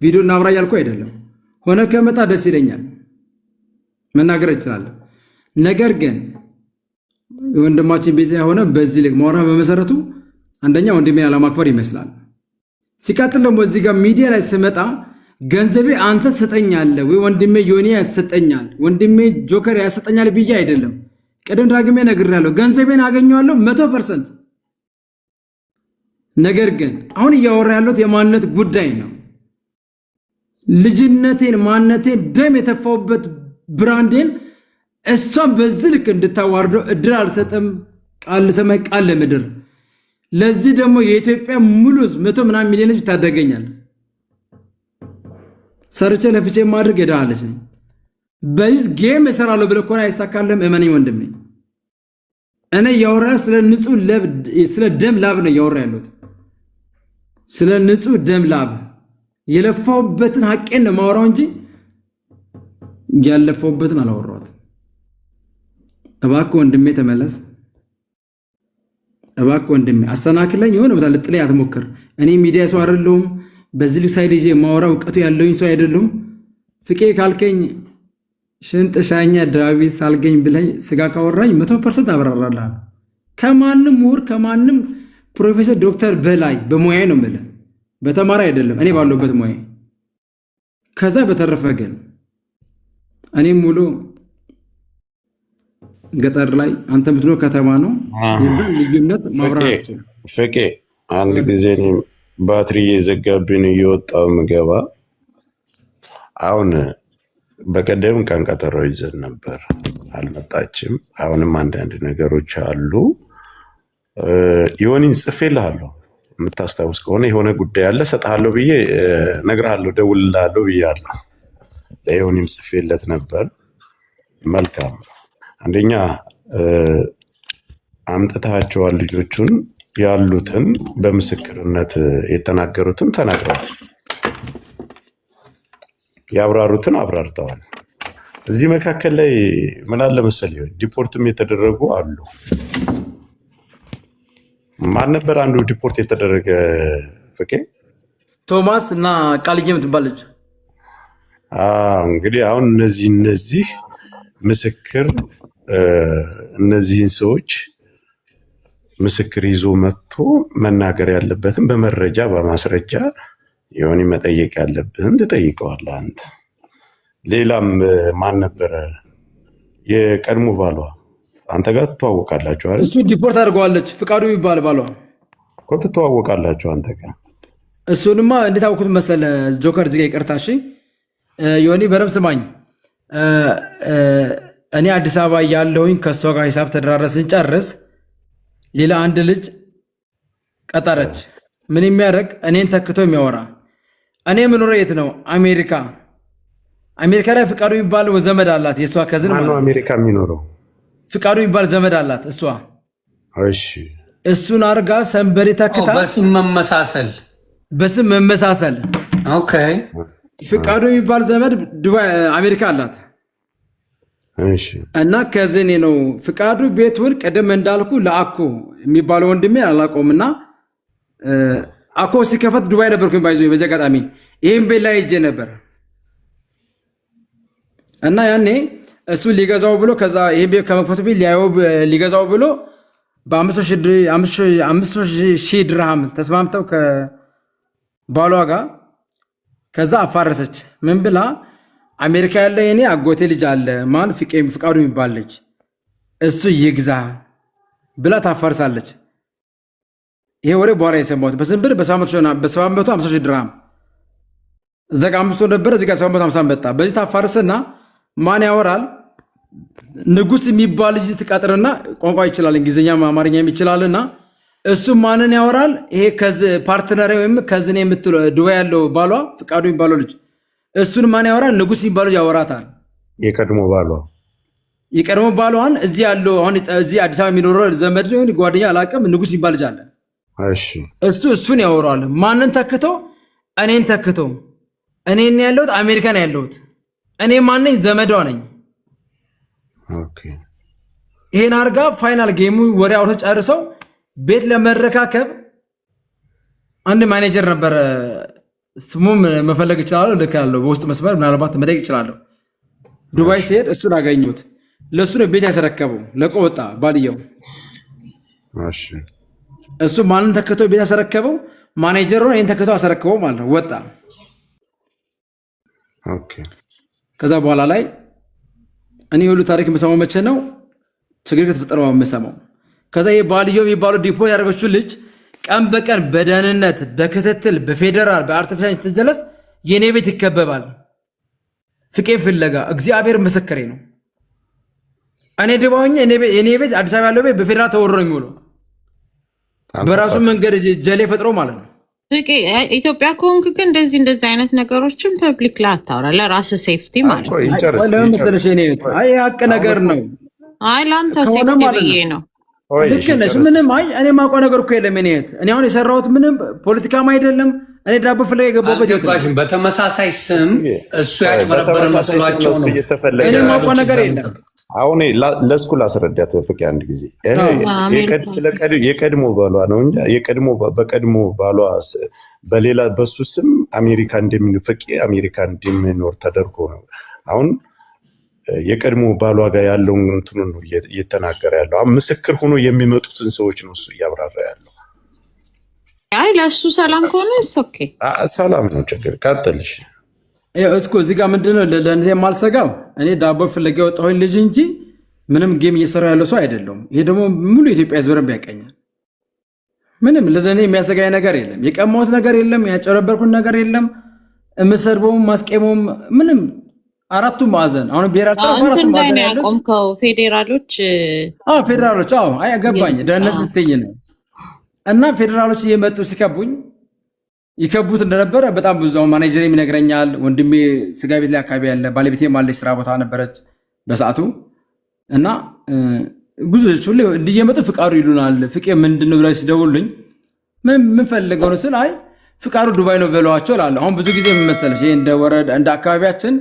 ቪዲዮ እናውራ እያልኩ አይደለም። ሆነ ከመጣ ደስ ይለኛል፣ መናገር እችላለሁ። ነገር ግን ወንድማችን ቤት ሆነ በዚህ ልክ ማውራት በመሰረቱ አንደኛ ወንድሜን አለማክበር ይመስላል። ሲቀጥል ደግሞ እዚህ ጋር ሚዲያ ላይ ስመጣ ገንዘቤ አንተ ሰጠኛለህ ወይ ወንድሜ ዮኒ ያሰጠኛል ወንድሜ ጆከር ያሰጠኛል ብዬ አይደለም። ቀደም ዳግሜ ነግሬያለሁ፣ ገንዘቤን አገኘዋለሁ 100%። ነገር ግን አሁን እያወራ ያለሁት የማንነት ጉዳይ ነው። ልጅነቴን ማንነቴን ደም የተፋውበት ብራንዴን እሷን በዚህ ልክ እንድታዋርደው እድል አልሰጥም። ቃል ለሰማይ ቃል ለምድር። ለዚህ ደግሞ የኢትዮጵያ ሙሉ 100 ምናምን ሚሊዮን ህዝብ ታደገኛል። ሰርቼ ለፍቼ ማድረግ ሄዳለች። በዚህ ጌም እሰራለሁ ብለህ እኮ አይሳካልህም። እመነኝ ወንድሜ። እኔ ያወራ ስለ ንጹህ ለብ ስለ ደም ላብ ነው ያወራ ያለሁት። ስለ ንጹህ ደም ላብ የለፋውበትን ሐቄን ነው ማወራው እንጂ ያለፋውበትን አላወራሁትም። እባክህ ወንድሜ ተመለስ። እባክህ ወንድሜ አሰናክለኝ የሆነ ቦታ ልጥለኝ አትሞክር። እኔ ሚዲያ ሰው አይደለሁም። በዚህ ልክ ሳይድ ይዤ ማወራው እውቀቱ ያለውኝ ሰው አይደለም። ፍቄ ካልከኝ ሽንጥ ሻኛ ዳዊት ሳልገኝ ብለኝ ስጋ ካወራኝ 100% አብራራለሁ። ከማንም ምሁር ከማንም ፕሮፌሰር ዶክተር በላይ በሙያዬ ነው የምልህ፣ በተማሪ አይደለም እኔ ባለሁበት ሙያዬ። ከዛ በተረፈ ግን እኔ ሙሉ ገጠር ላይ አንተ ምትኖር ከተማ ነው። የዛን ልዩነት ማብራራት ፍቄ አንድ ጊዜ እኔም ባትሪ እየዘጋብኝ እየወጣሁ ምገባ አሁን በቀደም ቀን ቀጠሮ ይዘን ነበር፣ አልመጣችም። አሁንም አንዳንድ ነገሮች አሉ። ዮኒን ጽፌልሃለሁ፣ የምታስታውስ ከሆነ የሆነ ጉዳይ አለ እሰጥሃለሁ ብዬ እነግርሃለሁ፣ እደውልልሃለሁ ብያለሁ። ለዮኒም ጽፌለት ነበር። መልካም አንደኛ አምጥታቸዋል ልጆቹን ያሉትን በምስክርነት የተናገሩትን ተናግረዋል፣ ያብራሩትን አብራርተዋል። እዚህ መካከል ላይ ምን አለ መሰለህ ዲፖርትም የተደረጉ አሉ። ማን ነበር አንዱ ዲፖርት የተደረገ? ፍቄ ቶማስ እና ቃልዬ የምትባለች። እንግዲህ አሁን እነዚህ ምስክር እነዚህን ሰዎች ምስክር ይዞ መጥቶ መናገር ያለበትን በመረጃ በማስረጃ ዮኒ መጠየቅ ያለብህን ትጠይቀዋለህ አንተ። ሌላም ማን ነበረ? የቀድሞ ባሏ አንተ ጋር ትተዋወቃላችሁ አይደል? እሱ ዲፖርት አድርገዋለች። ፍቃዱ የሚባል ባሏ እኮ ትተዋወቃላችሁ አንተ ጋር። እሱንማ እንዴት አውቁት መሰለህ ጆከር? እዚህ ጋር ይቅርታ እሺ ዮኒ በደምብ ስማኝ። እኔ አዲስ አበባ ያለሁኝ ከእሷ ጋር ሂሳብ ተደራረስን ጨርስ። ሌላ አንድ ልጅ ቀጠረች። ምን የሚያደርግ እኔን ተክቶ የሚያወራ። እኔ የምኖረው የት ነው? አሜሪካ። አሜሪካ ላይ ፍቃዱ የሚባል ዘመድ አላት። የእሷ ከዝን ማነው አሜሪካ የሚኖረው? ፍቃዱ የሚባል ዘመድ አላት እሷ። እሺ እሱን አርጋ ሰንበሪ ተክታ በስም መመሳሰል በስም መመሳሰል። ኦኬ ፍቃዱ የሚባል ዘመድ ዱባይ አሜሪካ አላት። እሺ እና ከዝኔ ነው ፍቃዱ ቤቱን ቀደም እንዳልኩ ለአኮ የሚባለው ወንድሜ አላውቀውም። እና አኮ ሲከፈት ዱባይ ነበርኩኝ ባይዞ በዚህ አጋጣሚ ይህም ቤት ላይ ሄጄ ነበር። እና ያኔ እሱ ሊገዛው ብሎ ከዛ ይህ ቤት ከመክፈቱ ቤት ሊገዛው ብሎ በ5,000 ድርሃም ተስማምተው ከባሏ ጋር ከዛ አፋረሰች። ምን ብላ አሜሪካ ያለ የኔ አጎቴ ልጅ አለ ማን ፍቃዱ የሚባል ልጅ እሱ ይግዛ ብላ ታፋርሳለች። ይሄ ወሬ በኋላ የሰማሁት በስንት ብር? በ750,000 ድርሃም። እዛ ጋ 500 ነበረ፣ እዚህ ጋ 750 መጣ። በዚህ ታፋርስና ማን ያወራል? ንጉስ የሚባል ልጅ ትቀጥርና ቋንቋ ይችላል፣ እንግሊዝኛ አማርኛ ይችላልና እሱ ማንን ያወራል? ይሄ ፓርትነር ወይም ከዝኔ የምትለው ዱባይ ያለው ባሏ ፍቃዱ የሚባለው ልጅ እሱን ማን ያወራል? ንጉስ የሚባለው ያወራታል። የቀድሞ ባሏን እዚህ ያለው አሁን እዚህ አዲስ አበባ የሚኖረው ዘመድ ነው ጓደኛ አላውቅም፣ ንጉስ የሚባል ልጅ አለ። እሺ እሱን ያወራል። ማንን ተክቶ? እኔን ተክቶ። እኔን ያለሁት አሜሪካ ነው ያለሁት። እኔ ማነኝ? ዘመዷ ነኝ። ኦኬ ይሄን አርጋ ፋይናል ጌሙ ወሬ አውርተው ጨርሰው ቤት ለመረካከብ አንድ ማኔጀር ነበረ። ስሙም መፈለግ ይችላል። ልክ ያለው በውስጥ መስመር ምናልባት መጠየቅ ይችላለሁ። ዱባይ ሲሄድ እሱን አገኘሁት። ለሱ ነው ቤት ያስረከበው። ለቆ ወጣ ባልየው። እሺ እሱ ማንን ተከቶ ቤት ያስረከበው? ማኔጀሩ ነው። ይሄን ተከቶ አስረከበው ማለት ነው። ወጣ። ኦኬ። ከዛ በኋላ ላይ እኔ ሁሉ ታሪክ የምሰማው መቼ ነው? ችግር ከተፈጠረው የምሰማው። ከዛ ይሄ ባልየው የሚባለው ዲፖት ያደረገችው ልጅ ቀን በቀን በደህንነት በክትትል በፌዴራል በአርቲፊሻል ኢንተለጀንስ የኔ ቤት ይከበባል። ፍቄ ፍለጋ እግዚአብሔር ምስክሬ ነው። እኔ ደባሁኝ እኔ ቤት አዲስ አበባ ያለው ቤት በፌዴራል ተወሮኝ ብሎ በራሱ መንገድ ጀሌ ፈጥሮ ማለት ነው። ፍቄ ኢትዮጵያ ከሆንክ ግን እንደዚህ አይነት ነገሮችን ፐብሊክ ላይ አታውራ፣ ለራስ ሴፍቲ ማለት ነው። ለምን መሰለሽ እኔ አይ ሀቅ ነገር ነው። አይ ላንተ ሴፍቲ ብዬ ነው። ልክ ነሽ። ምንም አይ እኔ የማውቀው ነገር እኮ የለም። እኔ አሁን የሰራሁት ምንም ፖለቲካም አይደለም። እኔ ዳቦ ፍለጋ የገባሁበት ይወጣል። በተመሳሳይ ስም እሱ ያጭበረበረ መስሏቸው ነው። እኔ የማውቀው ነገር የለም። አሁን ለስኩ ላስረዳት ፍቄ አንድ ጊዜ የቀድሞ ባሏ ነው እንጂ በቀድሞ ባሏ በሌላ በሱ ስም አሜሪካ እንደሚኖር ፍቄ አሜሪካ እንደሚኖር ተደርጎ ነው አሁን የቀድሞ ባሏ ጋር ያለውን እንትኑ ነው እየተናገረ ያለው። አሁን ምስክር ሆኖ የሚመጡትን ሰዎች ነው እሱ እያብራራ ያለው። አይ ለሱ ሰላም ከሆነ ኦኬ ሰላም ነው። ችግር ቀጥልሽ። እስኮ እዚህ ጋር ምንድነው ለእኔ የማልሰጋው እኔ ዳቦ ፍለጋ የወጣሁኝ ልጅ እንጂ ምንም ጌም እየሰራ ያለው ሰው አይደለም። ይሄ ደግሞ ሙሉ የኢትዮጵያ ሕዝብ በደንብ ያውቀኛል። ምንም ለእኔ የሚያሰጋኝ ነገር የለም። የቀማሁት ነገር የለም። ያጨረበርኩት ነገር የለም። የምሰርበውም ማስቀመውም ምንም አራቱ ማዕዘን አሁን ብሔራል አራቱ ማዕዘን ያቆምከው ፌዴራሎች አይ አገባኝ ደህንነት ስትኝ ነው። እና ፌዴራሎች እየመጡ ሲከቡኝ ይከቡት እንደነበረ በጣም ብዙ ማኔጀር ይነግረኛል። ወንድሜ ስጋ ቤት ላይ አካባቢ ያለ ባለቤቴም አለች፣ ስራ ቦታ ነበረች በሰዓቱ። እና ብዙ ሁሉ እንዲየመጡ ፍቃዱ ይሉናል። ፍቄ ምንድን ነው ብለው ሲደውሉኝ ምን ፈልገው ነው ስል አይ ፍቃዱ ዱባይ ነው በለዋቸው እላለሁ። አሁን ብዙ ጊዜ ምን መሰለሽ ይሄ እንደ ወረዳ እንደ አካባቢያችን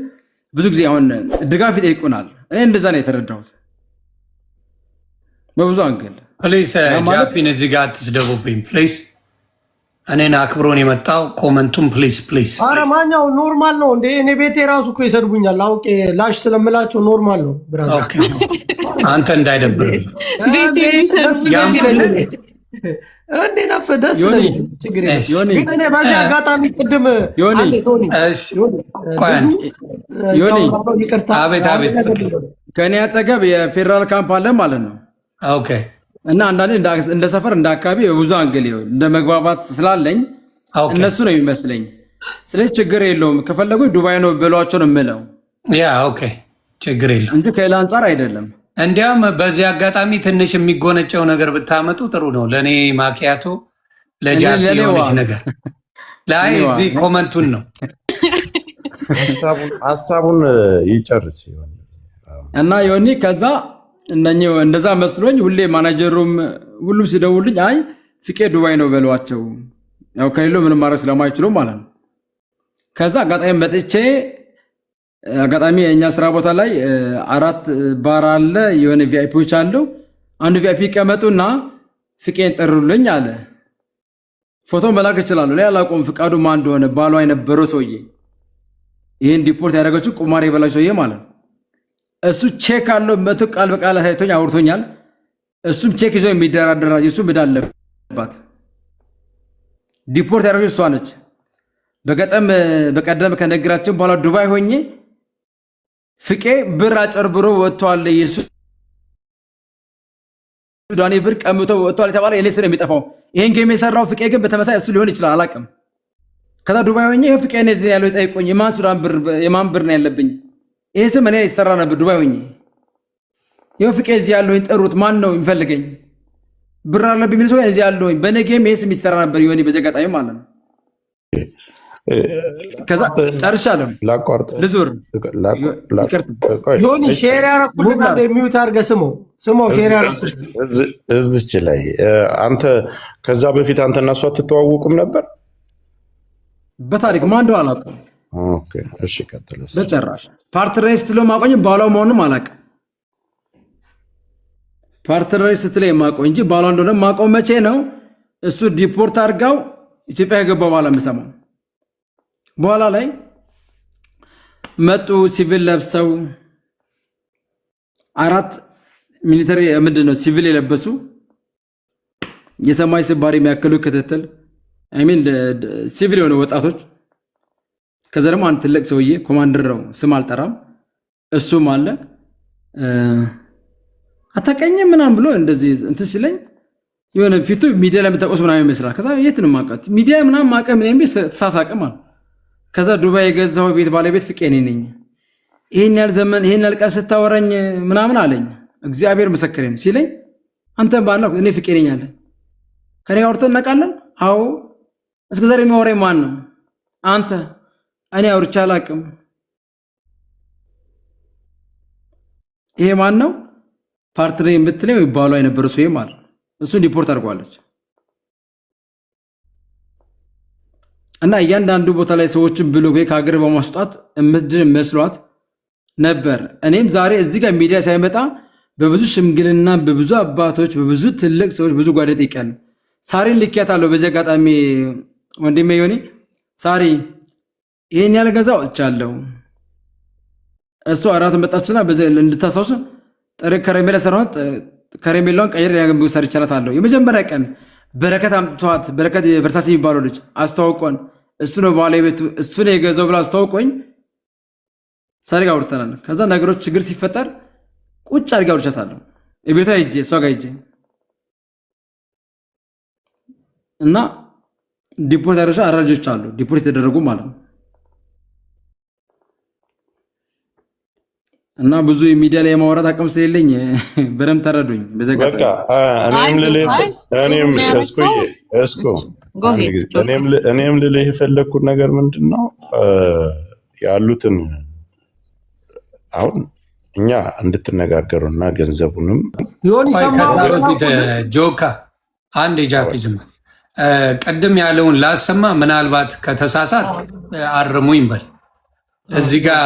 ብዙ ጊዜ አሁን ድጋፍ ይጠይቁናል። እኔ እንደዛ ነው የተረዳሁት በብዙ አንግል። ፕሊስ ጃፒን እዚህ ጋር አትስደቡብኝ ፕሊስ። እኔን አክብሮን የመጣው ኮመንቱም ፕሊስ። ኧረ ማኛው ኖርማል ነው እንዴ? እኔ ቤቴ ራሱ እኮ ይሰድቡኛል አውቄ ላሽ ስለምላቸው ኖርማል ነው ብራዘር። ኦኬ አንተ እንዳይደብር ቤቴ ይሰድቡኛል እንዴ ነፍ ደስ ነው ችግር የለም። ግን እኔ በዚህ አጋጣሚ ቅድም አቤት ከእኔ አጠገብ የፌዴራል ካምፕ አለ ማለት ነው። ኦኬ እና አንዳንዴ እንደ ሰፈር እንደ አካባቢ ብዙ አንግል እንደ መግባባት ስላለኝ እነሱ ነው የሚመስለኝ። ስለዚህ ችግር የለውም ከፈለጉ ዱባይ ነው ብሏቸው ነው የምለው። ያ ኦኬ ችግር የለም እንጂ ከሌላ አንጻር አይደለም። እንዲያውም በዚህ አጋጣሚ ትንሽ የሚጎነጨው ነገር ብታመጡ ጥሩ ነው። ለእኔ ማኪያቶ ለጃፒ የሆነች ነገር ላይ እዚህ ኮመንቱን ነው ሀሳቡን ይጨርስ እና ዮኒ ከዛ እንደዛ መስሎኝ ሁሌ ማናጀሩም ሁሉም ሲደውልኝ አይ ፍቄ ዱባይ ነው በሏቸው፣ ያው ከሌለው ምንም ማድረግ ስለማይችሉ ማለት ነው። ከዛ አጋጣሚ መጥቼ አጋጣሚ የኛ ስራ ቦታ ላይ 4 ባር አለ፣ የሆነ ቪአይፒዎች አሉ። አንዱ ቪአይፒ ቀመጡና ፍቄን ጠሩልኝ አለ። ፎቶ መላክ ይችላሉ። ላይ አላቆም ፍቃዱ ማን እንደሆነ ባሏ የነበረው ሰውዬ ይሄን ዲፖርት ያደረገችው ቁማር የበላች ሰውዬ ማለት ነው። እሱ ቼክ አለው መቶ ቃል በቃል ሳይቶኝ አውርቶኛል። እሱም ቼክ ይዞ የሚደራደራ የሱ ምዳለባት ዲፖርት ያደረገችው እሷ ነች። በቀደም ከነግራችን በኋላ ዱባይ ሆኜ ፍቄ ብር አጨርብሮ ወጥቷል፣ የሱዳኔ ብር ቀምቶ ወጥቷል የተባለ የኔ ስር የሚጠፋው ይሄን ጌም የሰራው ፍቄ ግን በተመሳይ እሱ ሊሆን ይችላል አላውቅም። ከዛ ዱባይ ሆኜ ይሄ ፍቄ ነው እዚህ ያለው ጠይቆኝ የማን ሱዳን ብር የማን ብር ነው ያለብኝ? ይሄ ስም እኔ ይሰራ ነበር ዱባይ ሆኜ ይሄ ፍቄ እዚህ ያለውኝ ጠሩት። ማን ነው የሚፈልገኝ? ብር አለብኝ ምን ሰው እዚህ ያለውኝ በኔ ጌም ይሄ ስም ይሰራ ነበር ይሆን በዘጋጣሚ ማለት ነው። ከዛ ጨርሻለሁ። ላቋርጥ ልዙር ዮኒ ሼር ያረኩልና ሚዩት አድርገህ ስሞው ሼር ያረኩት እዚች ላይ አንተ ከዛ በፊት አንተ እና እሷ አትተዋወቁም ነበር? በታሪክ ማን እንደው አላውቅም። ኦኬ እሺ ቀጥለስ። በጨራሽ ፓርትነር ስትለው ማቆኝ ባሏ መሆኑንም አላውቅም። ፓርትነር ስትለው ማቆኝ እንጂ ባሏ እንደሆነ ማቆም መቼ ነው እሱ ዲፖርት አድርጋው ኢትዮጵያ የገባው በኋላ የምሰማው። በኋላ ላይ መጡ ሲቪል ለብሰው 4 ሚሊተሪ ምንድነው ሲቪል የለበሱ የሰማይ ስባሪ የሚያክሉ ክትትል አይ ሲቪል የሆኑ ወጣቶች ከዛ ደግሞ አንድ ትልቅ ሰውዬ ኮማንደር ነው ስም አልጠራም እሱም አለ አታቀኝም ምናምን ብሎ እንደዚህ እንትን ሲለኝ የሆነ ፊቱ ሚዲያ ላይ መጣቆስ ምናምን ይመስላል ከዛ የት ነው ማቀት ሚዲያ ምናምን ማቀ ምንም ተሳሳቀም አለ ከዛ ዱባይ የገዛው ቤት ባለቤት ፍቄ ነኝ ይሄን ያህል ዘመን ይሄን ያህል ቀን ስታወራኝ ምናምን አለኝ እግዚአብሔር ምስክሬ ነው ሲለኝ አንተ ባለው እኔ ፍቄ ነኝ አለ ከኔ ጋር አውርተን እናውቃለን አዎ እስከዛሬ የሚያወራኝ ማን ነው አንተ እኔ አውርቼ አላውቅም ይሄ ማን ነው ፓርትነር የምትለው ይባሉ አይነበረው ሰው ማለት እሱ ሪፖርት አድርጓለች እና እያንዳንዱ ቦታ ላይ ሰዎችን ብሎክ ከሀገር በማስጣት እምድን መስሏት ነበር እኔም ዛሬ እዚህ ጋር ሚዲያ ሳይመጣ በብዙ ሽምግልና በብዙ አባቶች በብዙ ትልቅ ሰዎች ብዙ ጓደኞች ይቀርል ሳሪን ልኪያታለሁ በዚህ አጋጣሚ ወንድሜ ዮኒ ሳሪ ይሄን ያለ ገዛው እቻለሁ እሱ አራት መጣችና በዚህ እንድታሳውስ ጥሬ ከረሜላ ሰራሁት ከረሜላውን ቀይር ያገቡ ሰርቻላታለሁ የመጀመሪያ ቀን በረከት አምጥቷት በረከት ቨርሳቺ የሚባለው ልጅ አስተዋውቆን እሱ ነው ባለቤቱ እሱ ነው የገዛው ብላ አስተዋውቆኝ ሳሪ ጋር አውርተናል ከዛ ነገሮች ችግር ሲፈጠር ቁጭ አድርጋ አውርቻታለሁ የቤቷ ሂጄ እሷ ጋር ሂጄ እና ዲፖርት ያደረጉ አራጆች አሉ ዲፖርት የተደረጉ ማለት ነው እና ብዙ ሚዲያ ላይ የማውራት አቅም ስለሌለኝ በደምብ ተረዱኝ በዘጋታ እኔም ልልህ የፈለግኩት ነገር ምንድነው ያሉትን አሁን እኛ እንድትነጋገሩና ገንዘቡንም ጆካ አንድ ጃፒዝም ቀደም ያለውን ላሰማ ምናልባት ከተሳሳት አርሙኝ በል እዚህ ጋር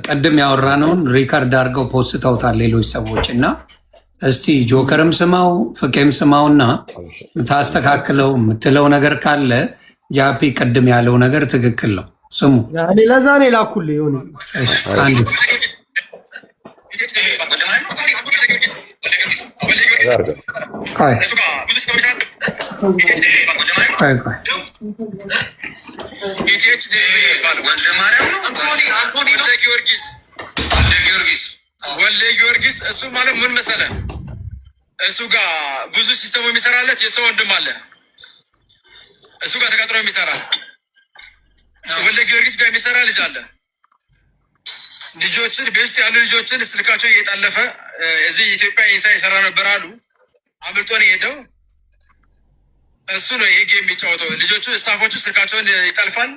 ቀደም ያወራነውን ሪካርድ አድርገው ፖስተውታል ሌሎች ሰዎች እና እስቲ ጆከርም ስማው ፍቄም ስማውና ታስተካክለው የምትለው ነገር ካለ ጃፒ ቀደም ያለው ነገር ትክክል ነው ስሙ ያኔ ለዛ ነው ላኩልኝ ሆነ እሺ አንድ ወልደ ጊዮርጊስ እሱ ማለት ምን መሰለህ እሱ ጋር ብዙ ሲስተሙ የሚሰራለት የሰው ወንድም አለ እሱ ጋር ተቀጥሮ የሚሰራ ወልደ ጊዮርጊስ ጋር የሚሰራ ልጅ አለ ልጆችን ቤስት ያሉ ልጆችን ስልካቸው እየጠለፈ እዚህ ኢትዮጵያ ኢንሳ ይሰራ ነበር አሉ አምልጦ ነው የሄደው እሱ ነው ይሄ ጌም የሚጫወተው ልጆቹ ስታፎቹ ስልካቸውን ይጠልፋል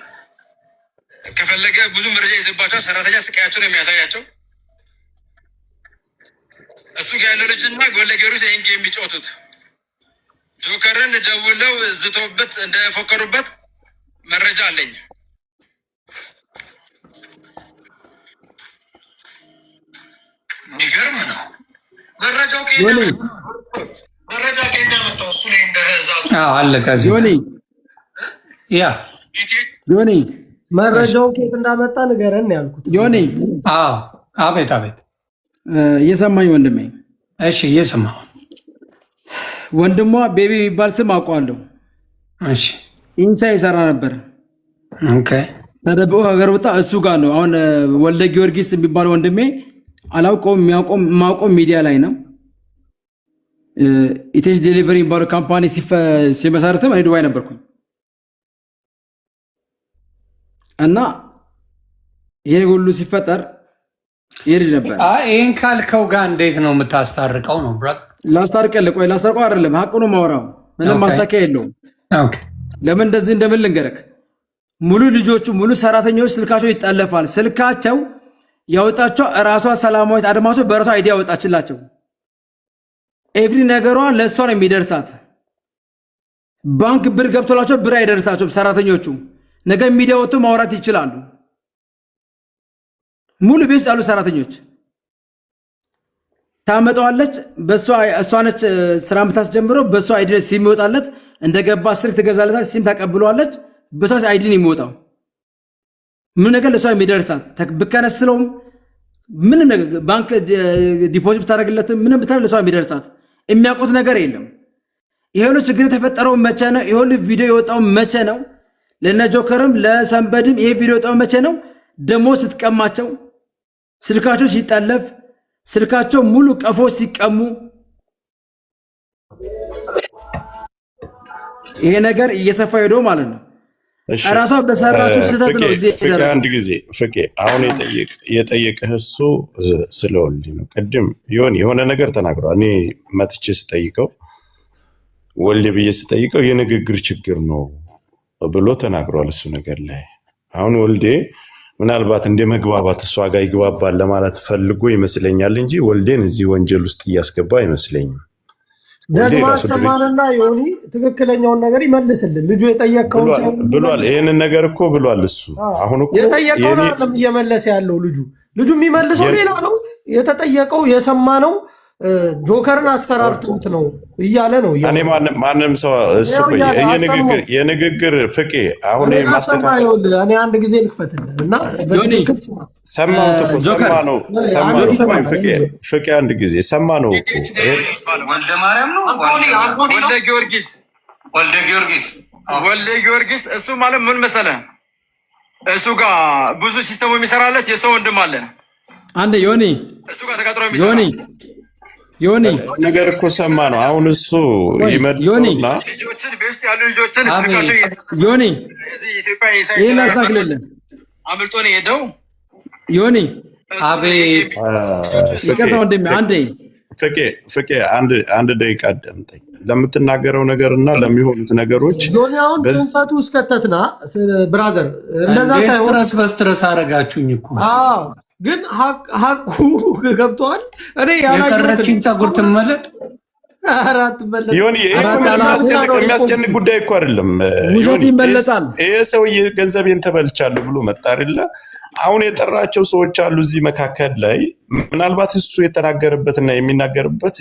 ከፈለገ ብዙ መረጃ ይዘባቸው ሰራተኛ ስቃያቸው ነው የሚያሳያቸው እሱ ጋር ያለው ልጅና ወልደ ጊዮርጊስ ይሄን ጌም የሚጫወቱት ጆከርን ደውለው ዝቶበት እንደፎከሩበት መረጃ አለኝ ይገርም ነው መረጃው ከእኛ መጣው እሱ ላይ እንደዛቱ አለ ከዚህ ዮኒ መረጃው ከየት እንዳመጣ ንገረን ያልኩት ዮኒ አቤት አቤት እየሰማኝ ወንድሜ እሺ እየሰማሁ ወንድሟ ቤቢ የሚባል ስም አውቀዋለሁ እሺ ኢንሳ ይሰራ ነበር ኦኬ ተደብቆ ሀገር ወጣ እሱ ጋር ነው አሁን ወልደ ጊዮርጊስ የሚባል ወንድሜ አላውቀውም የሚያውቀው ሚዲያ ላይ ነው ኢቴች ዴሊቨሪ የሚባለው ካምፓኒ ሲመሰርትም እኔ ዱባይ ነበርኩኝ እና ይሄ ሁሉ ሲፈጠር ይሄ ልጅ ነበር ይሄን ካልከው ጋር እንዴት ነው የምታስታርቀው ነው ብራዘር ላስታርቀው አይደለም ሀቁ ነው ማውራው ምንም ማስታከያ የለውም ለምን እንደዚህ እንደምን ልንገረክ ሙሉ ልጆቹ ሙሉ ሰራተኞች ስልካቸው ይጣለፋል ስልካቸው ያወጣቸው ራሷ ሰላማዊት አድማሶ በራሷ አይዲያ ያወጣችላቸው ኤቭሪ ነገሯ ለሷ ነው የሚደርሳት ባንክ ብር ገብቶላቸው ብር አይደርሳቸው ሰራተኞቹ ነገ ሚዲያ ወጥቶ ማውራት ይችላሉ ሙሉ ቤት ያሉ ሰራተኞች ታመጣዋለች እሷ ነች ስራ የምታስጀምረው በሷ አይዲ ሲም ይወጣለት እንደገባ ስልክ ትገዛለታለች ሲም ታቀብለዋለች በሷ አይዲ ነው የሚወጣው ምን ነገር ለሷ የሚደርሳት ብከነስለውም ምንም ነገር ባንክ ዲፖዚት ብታደርግለት ምንም ብታደርግ ለሷ የሚደርሳት የሚያውቁት ነገር የለም። ይሄው ችግር የተፈጠረው መቼ ነው? ይሄው ቪዲዮ የወጣው መቼ ነው? ለነ ጆከርም ለሰንበድም ይሄ ቪዲዮ የወጣው መቼ ነው? ደሞ ስትቀማቸው ስልካቸው ሲጠለፍ ስልካቸው ሙሉ ቀፎ ሲቀሙ ይሄ ነገር እየሰፋ ሄዶ ማለት ነው። ራሷ በሰራችሁ ስህተት ነው። እዚህ አንድ ጊዜ ፍቄ አሁን የጠየቀህ እሱ ስለወልድ ነው። ቅድም የሆነ ነገር ተናግሯል። እኔ መጥቼ ስጠይቀው ወልድ ብዬ ስጠይቀው የንግግር ችግር ነው ብሎ ተናግሯል። እሱ ነገር ላይ አሁን ወልዴ ምናልባት እንደ መግባባት እሷ ጋር ይግባባል ለማለት ፈልጎ ይመስለኛል እንጂ ወልዴን እዚህ ወንጀል ውስጥ እያስገባ አይመስለኝም። ደግሞ አሰማንና ዮኒ ትክክለኛውን ነገር ይመልስልን። ልጁ የጠየቀውን ብሏል። ይሄንን ነገር እኮ ብሏል። እሱ አሁን እኮ የጠየቀውን አይደለም እየመለሰ ያለው ልጁ የሚመልሰው ሌላ ነው። የተጠየቀው የሰማነው ጆከርን አስፈራርተውት ነው እያለ ነው። እኔ ማንም ሰው እሱ የንግግር ፍቄ አሁን ማስተካከል እኔ አንድ ጊዜ ልክፈትልህ እና ሰማሁት እኮ ሰማነው ፍቄ አንድ ጊዜ ሰማነው እኮ ወልደ ማርያም ነው ወልደ ጊዮርጊስ እሱ ማለት ምን መሰለህ? እሱ ጋር ብዙ ሲስተሙ የሚሰራለት የሰው ወንድም አለ። አንድ እሱ ጋር ተቀጥሮ የሚሰራ ነገር እኮ ሰማ ነው። አሁን እሱ ይመልሰውና ልጆችን ቤስት ያሉ ልጆችን ስልካቸው እዚህ ኢትዮጵያ ይሄን አስተካክልልን። አምልጦ ነው የሄደው። አቤት ይቅርታ ወንድሜ፣ ፍቄ አንድ ደቂቃ አዳምጠኝ። ለምትናገረው ነገርና ለሚሆኑት ነገሮች ዶኒያውን ጭንቀቱ እስከተትና ብራዘር እንደዛ ሳይሆን በስትረስ አረጋችሁኝ እኮ ግን ሀቁ ገብቷል። እኔ የቀረችኝ ፀጉር ትመለጥ የሚያስጨንቅ ጉዳይ እኮ አይደለም። ውሸት ይመለጣል። ይሄ ሰውዬ ገንዘቤን ተበልቻለሁ ብሎ መጣ አይደለ? አሁን የጠራቸው ሰዎች አሉ እዚህ መካከል ላይ ምናልባት እሱ የተናገረበትና የሚናገርበት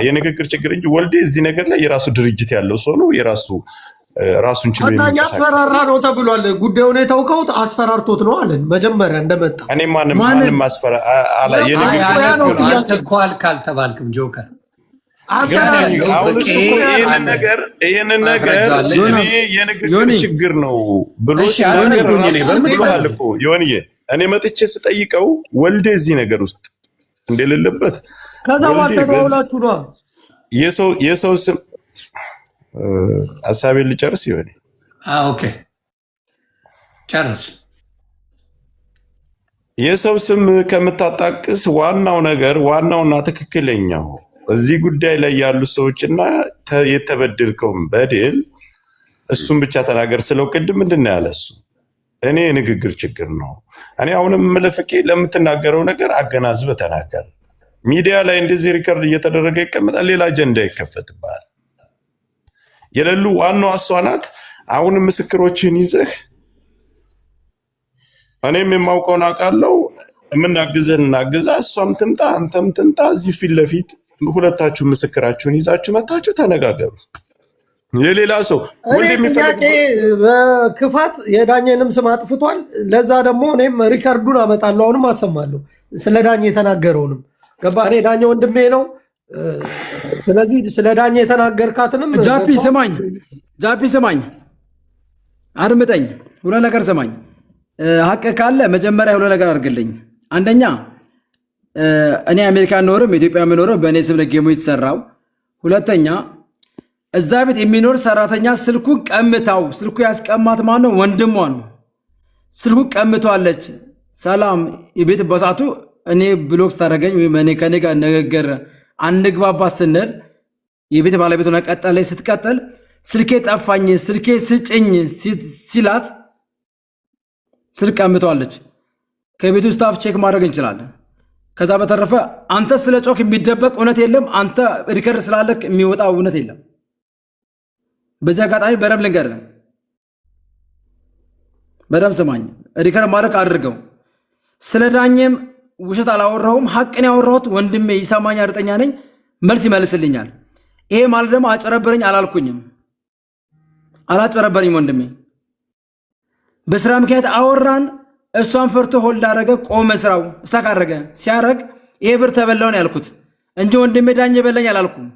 የንግግር ችግር እንጂ ወልዴ እዚህ ነገር ላይ የራሱ ድርጅት ያለው ሰው ነው። ራሱን ችሎ ያስፈራራ ነው ተብሏል። ጉዳዩን የተውከውት አስፈራርቶት ነው አለን መጀመሪያ እንደመጣ። እኔ ማንም አስፈራ አላ አንተ እኮ አልተባልክም ጆከር። ይህንን ነገር የንግግር ችግር ነው ብሎ ብሎሃል እኮ ዮኒዬ። እኔ መጥቼ ስጠይቀው ወልዴ እዚህ ነገር ውስጥ እንደሌለበት ከዛ ባልተባውላችሁ ነው የሰው ስም ሀሳቤን ልጨርስ ይሆን? ኦኬ ጨርስ። የሰው ስም ከምታጣቅስ ዋናውና ትክክለኛው እዚህ ጉዳይ ላይ ያሉ ሰዎችና የተበደልከውን በደል እሱን ብቻ ተናገር ስለው ቅድም ምንድን ነው ያለ እሱ? እኔ የንግግር ችግር ነው። እኔ አሁንም ምለፍቄ ለምትናገረው ነገር አገናዝበህ ተናገር። ሚዲያ ላይ እንደዚህ ሪከርድ እየተደረገ ይቀመጣል፣ ሌላ አጀንዳ ይከፈትብሃል። የሌሉ ዋናው እሷ ናት። አሁንም ምስክሮችን ይዘህ እኔም የማውቀውን አውቃለሁ፣ የምናግዝህን እናግዛ፣ እሷም ትምጣ አንተም ትምጣ። እዚህ ፊት ለፊት ሁለታችሁ ምስክራችሁን ይዛችሁ መታችሁ ተነጋገሩ። የሌላ ሰው በክፋት የዳኘንም ስም አጥፍቷል። ለዛ ደግሞ እኔም ሪከርዱን አመጣለሁ፣ አሁንም አሰማለሁ ስለ ዳኘ የተናገረውንም። ገባ? እኔ ዳኘ ወንድሜ ነው። ስለዚህ ስለ ዳኘ የተናገርካትንም ጃፒ ስማኝ፣ አድምጠኝ፣ ሁለት ነገር ስማኝ። ሀቅ ካለ መጀመሪያ ሁለት ነገር አድርግልኝ። አንደኛ እኔ አሜሪካ ኖርም ኢትዮጵያ የምኖረው በእኔ ስም ጌሙ የተሰራው። ሁለተኛ እዛ ቤት የሚኖር ሰራተኛ ስልኩን ቀምታው፣ ስልኩ ያስቀማት ማነው? ወንድሟ ነው። ስልኩን ቀምቷለች። ሰላም የቤት በሳቱ እኔ ብሎክስ ታደረገኝ ወይም እኔ ከኔ ጋር ንግግር አንግባባ ስንል የቤት ባለቤት ሆና ቀጠለች። ስትቀጥል ስልኬ ጠፋኝ፣ ስልኬ ስጭኝ ሲላት ስልክ ቀምቷለች። ከቤቱ ስታፍ ቼክ ማድረግ እንችላለን። ከዛ በተረፈ አንተ ስለ ጮክ የሚደበቅ እውነት የለም። አንተ ሪከርድ ስላለክ የሚወጣ እውነት የለም። በዚህ አጋጣሚ በደንብ ልንገርህ፣ በደንብ ስማኝ፣ ሪከርድ ማድረግ አድርገው። ስለ ዳኘም ውሸት አላወራሁም፣ ሀቅን ያወራሁት ወንድሜ ይሰማኝ፣ እርግጠኛ ነኝ መልስ ይመልስልኛል። ይሄ ማለት ደግሞ አጭበረበረኝ አላልኩኝም፣ አላጭበረበረኝ ወንድሜ። በስራ ምክንያት አወራን፣ እሷን ፈርቶ ሆልድ አደረገ። ቆመ፣ ስራው እስታካረገ ሲያረግ ይሄ ብር ተበላው ነው ያልኩት እንጂ ወንድሜ ዳኜ በለኝ አላልኩም።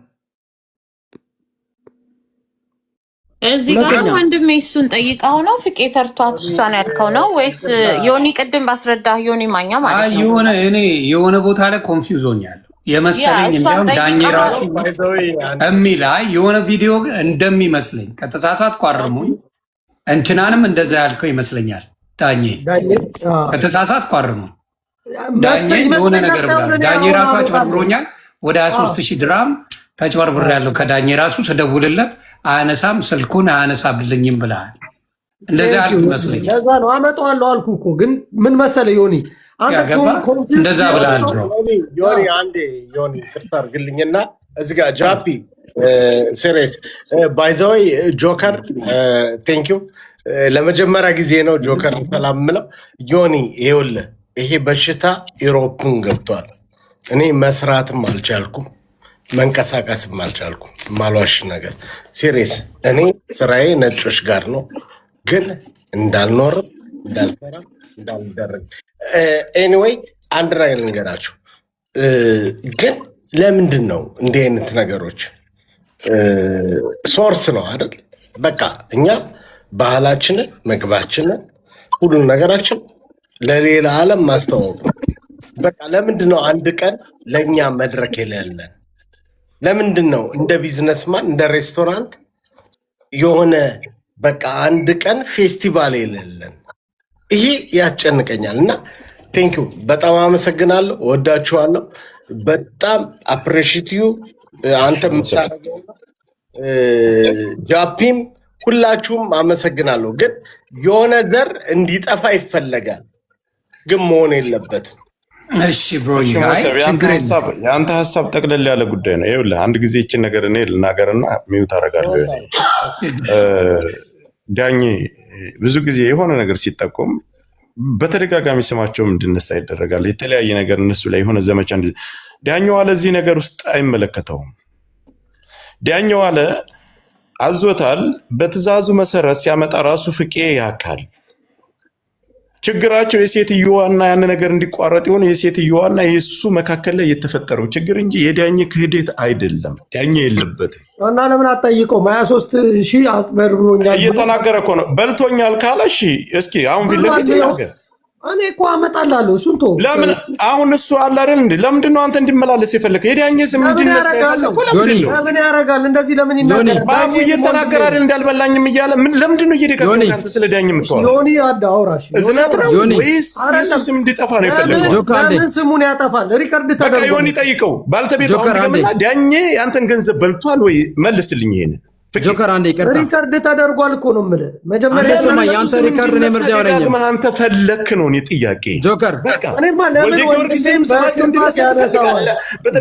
እዚህ ጋር ወንድሜ እሱን ጠይቀው ነው ፍቄ ፈርቷት እሷን ያልከው ነው ወይስ ዮኒ ቅድም ባስረዳ ዮኒ ማኛ ማለት ነው? የሆነ ቦታ ላይ ኮንፊውዝ ሆኛለሁ የመሰለኝ እንዲያውም ዳኜ ራሱ የሚል የሆነ ቪዲዮ እንደሚመስለኝ ከተሳሳትኩ አርሙኝ። እንትናንም እንደዛ ያልከው ይመስለኛል። ዳኜ ከተሳሳትኩ አርሙኝ። ዳኜ የሆነ ነገር ብሏል። ዳኜ ራሱ አጭበርብሮኛል ወደ 23,000 ድራም ተጭበርብር ያለው ከዳኜ ራሱ ስደውልለት አያነሳም፣ ስልኩን አያነሳብልኝም ብለሃል። እንደዛ ያልኩ ይመስለኛል። ለዛ ነው አመጣዋለሁ አልኩ እኮ። ግን ምን መሰለህ ዮኒ እንደዛ ብለሃል ብሎ ዮኒ አንዴ ዮኒ ይቅርታ አድርግልኝና እዚህ ጋር ጃፒ ሲሪየስ ባይ ዘ ዌይ ጆከር ቴንክ ዩ ለመጀመሪያ ጊዜ ነው ጆከር ሰላም ምለው። ዮኒ ይኸውልህ ይሄ በሽታ ኢሮፕን ገብቷል። እኔ መስራትም አልቻልኩም መንቀሳቀስም አልቻልኩም። ማሏሽ ነገር ሲሪየስ እኔ ስራዬ ነጮች ጋር ነው፣ ግን እንዳልኖርም እንዳልሰራም እንዳልደረግ ኤኒዌይ አንድ ነገር ልንገራችሁ። ግን ለምንድን ነው እንዲህ አይነት ነገሮች ሶርስ ነው አይደል? በቃ እኛ ባህላችንን ምግባችንን ሁሉ ነገራችን ለሌላ ዓለም ማስተዋወቁ በቃ ለምንድን ነው አንድ ቀን ለእኛ መድረክ የሌለን? ለምንድን ነው እንደ ቢዝነስማን እንደ ሬስቶራንት የሆነ በቃ አንድ ቀን ፌስቲቫል የሌለን? ይሄ ያስጨንቀኛል። እና ቴንኪዩ በጣም አመሰግናለሁ፣ ወዳችኋለሁ። በጣም አፕሬሽቲዩ አንተ ምሳሌው ጃፒም ሁላችሁም አመሰግናለሁ። ግን የሆነ ዘር እንዲጠፋ ይፈለጋል፣ ግን መሆን የለበትም። እሺ ብሮ የአንተ ሀሳብ ጠቅለል ያለ ጉዳይ ነው። ይኸውልህ አንድ ጊዜ ይችን ነገር እኔ ልናገርና ሚውት አደርጋለሁ። ዳኜ ብዙ ጊዜ የሆነ ነገር ሲጠቆም በተደጋጋሚ ስማቸውም እንድነሳ ይደረጋል። የተለያየ ነገር እነሱ ላይ የሆነ ዘመቻ ዳኘው አለ እዚህ ነገር ውስጥ አይመለከተውም። ዳኘው አለ አዞታል። በትዕዛዙ መሰረት ሲያመጣ ራሱ ፍቄ ያካል ችግራቸው የሴትዮዋና ያን ነገር እንዲቋረጥ የሆነ የሴትዮዋና የሱ መካከል ላይ የተፈጠረው ችግር እንጂ የዳኘ ክህደት አይደለም። ዳኘ የለበትም። እና ለምን አትጠይቀውም? 23,000 አስበርብሮኛል እየተናገረ እኮ ነው። በልቶኛል ካለ እሺ እስኪ አሁን ፊት ለፊት ይናገር። እኔ እኮ አመጣላለሁ እሱን ተው። ለምን አሁን እሱ አለ አይደል እንዴ? ለምንድን ነው አንተ እንዲመላለስ የፈለከው? የዳኘ ስም እንዲነሳ የፈለከው ለምን ያደርጋል? እንደዚህ ለምን ይናገራል? ባፉ እየተናገረ አይደል እንዳልበላኝም እያለ ለምንድን ነው እየደጋገመ አንተ ስለ ዳኘ የምትወራው? ዮኒ አዳውራሽ እዝነት ነው ወይስ የሱ ስም እንዲጠፋ ነው የፈለከው? ለምን ስሙን ያጠፋል? ሪከርድ ተደርጎ በቃ ዮኒ ጠይቀው። ባልተቤቱ አሁንና ዳኘ ያንተን ገንዘብ በልቷል ወይ መልስልኝ ይሄን። ጆከር አንዴ ይቀርታ፣ ሪከርድ ተደርጓል እኮ ነው የምልህ። መጀመሪያ ሰማ ያንተ ሪከርድ ነው ምርጫ ያወራኝ አንተ ፈለክ ነው እኔ ጥያቄ ጆከር በቃ እኔማ ለምን ወልደጊዮርጊስም ሰማት እንዲነሳ ትፈልጋለህ?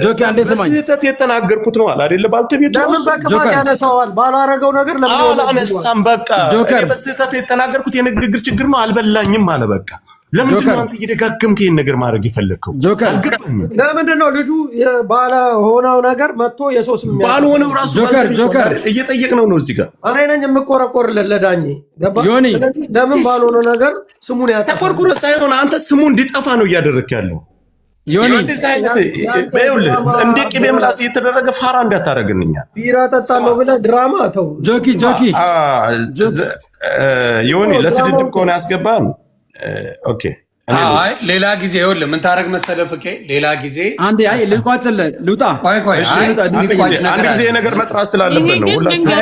ጆከር አንዴ ሰማኝ። በስህተት የተናገርኩት ነው አይደለ? ባልተቤቱ ለምን በክፋት ያነሳዋል? ባላረገው ነገር ለምን አላነሳም? በቃ እኔ በስህተት የተናገርኩት የንግግር ችግር ነው አልበላኝም አለ። በቃ ለምንድን ነው አንተ እየደጋገምክ ይሄን ነገር ማድረግ የፈለከው? ለምንድን ነው ልጁ ባለ ሆነው ነገር መጥቶ የሶስት ባልሆነው ራሱ ጆከር እየጠየቅነው ነው እዚህ ጋር እኔ ነኝ የምቆረቆርለት ለዳኜ ገባ። ለምን ባልሆነው ነገር ስሙን ያጠፋ? ተቆርቁሮ ሳይሆን አንተ ስሙ እንዲጠፋ ነው እያደረክ ያለው። ዮኒ እንደዚህ አይነት ይኸውልህ እንደ ቅቤ ምላስ እየተደረገ ፋራ እንዳታረግልኛል። ቢራ ጠጣለሁ ብለህ ድራማ ተው። ጆኪ ዮኒ ለስድድብ ከሆነ ያስገባን ኦኬ። አይ ሌላ ጊዜ ይኸውልህ ምን ታረግ መሰለህ ፍቄ፣ ሌላ ጊዜ አንዴ አይ ልቋጭልህ ልውጣ። ቆይ አንድ ጊዜ ነገር መጥራት ስላለበት ነው። ሁላችሁ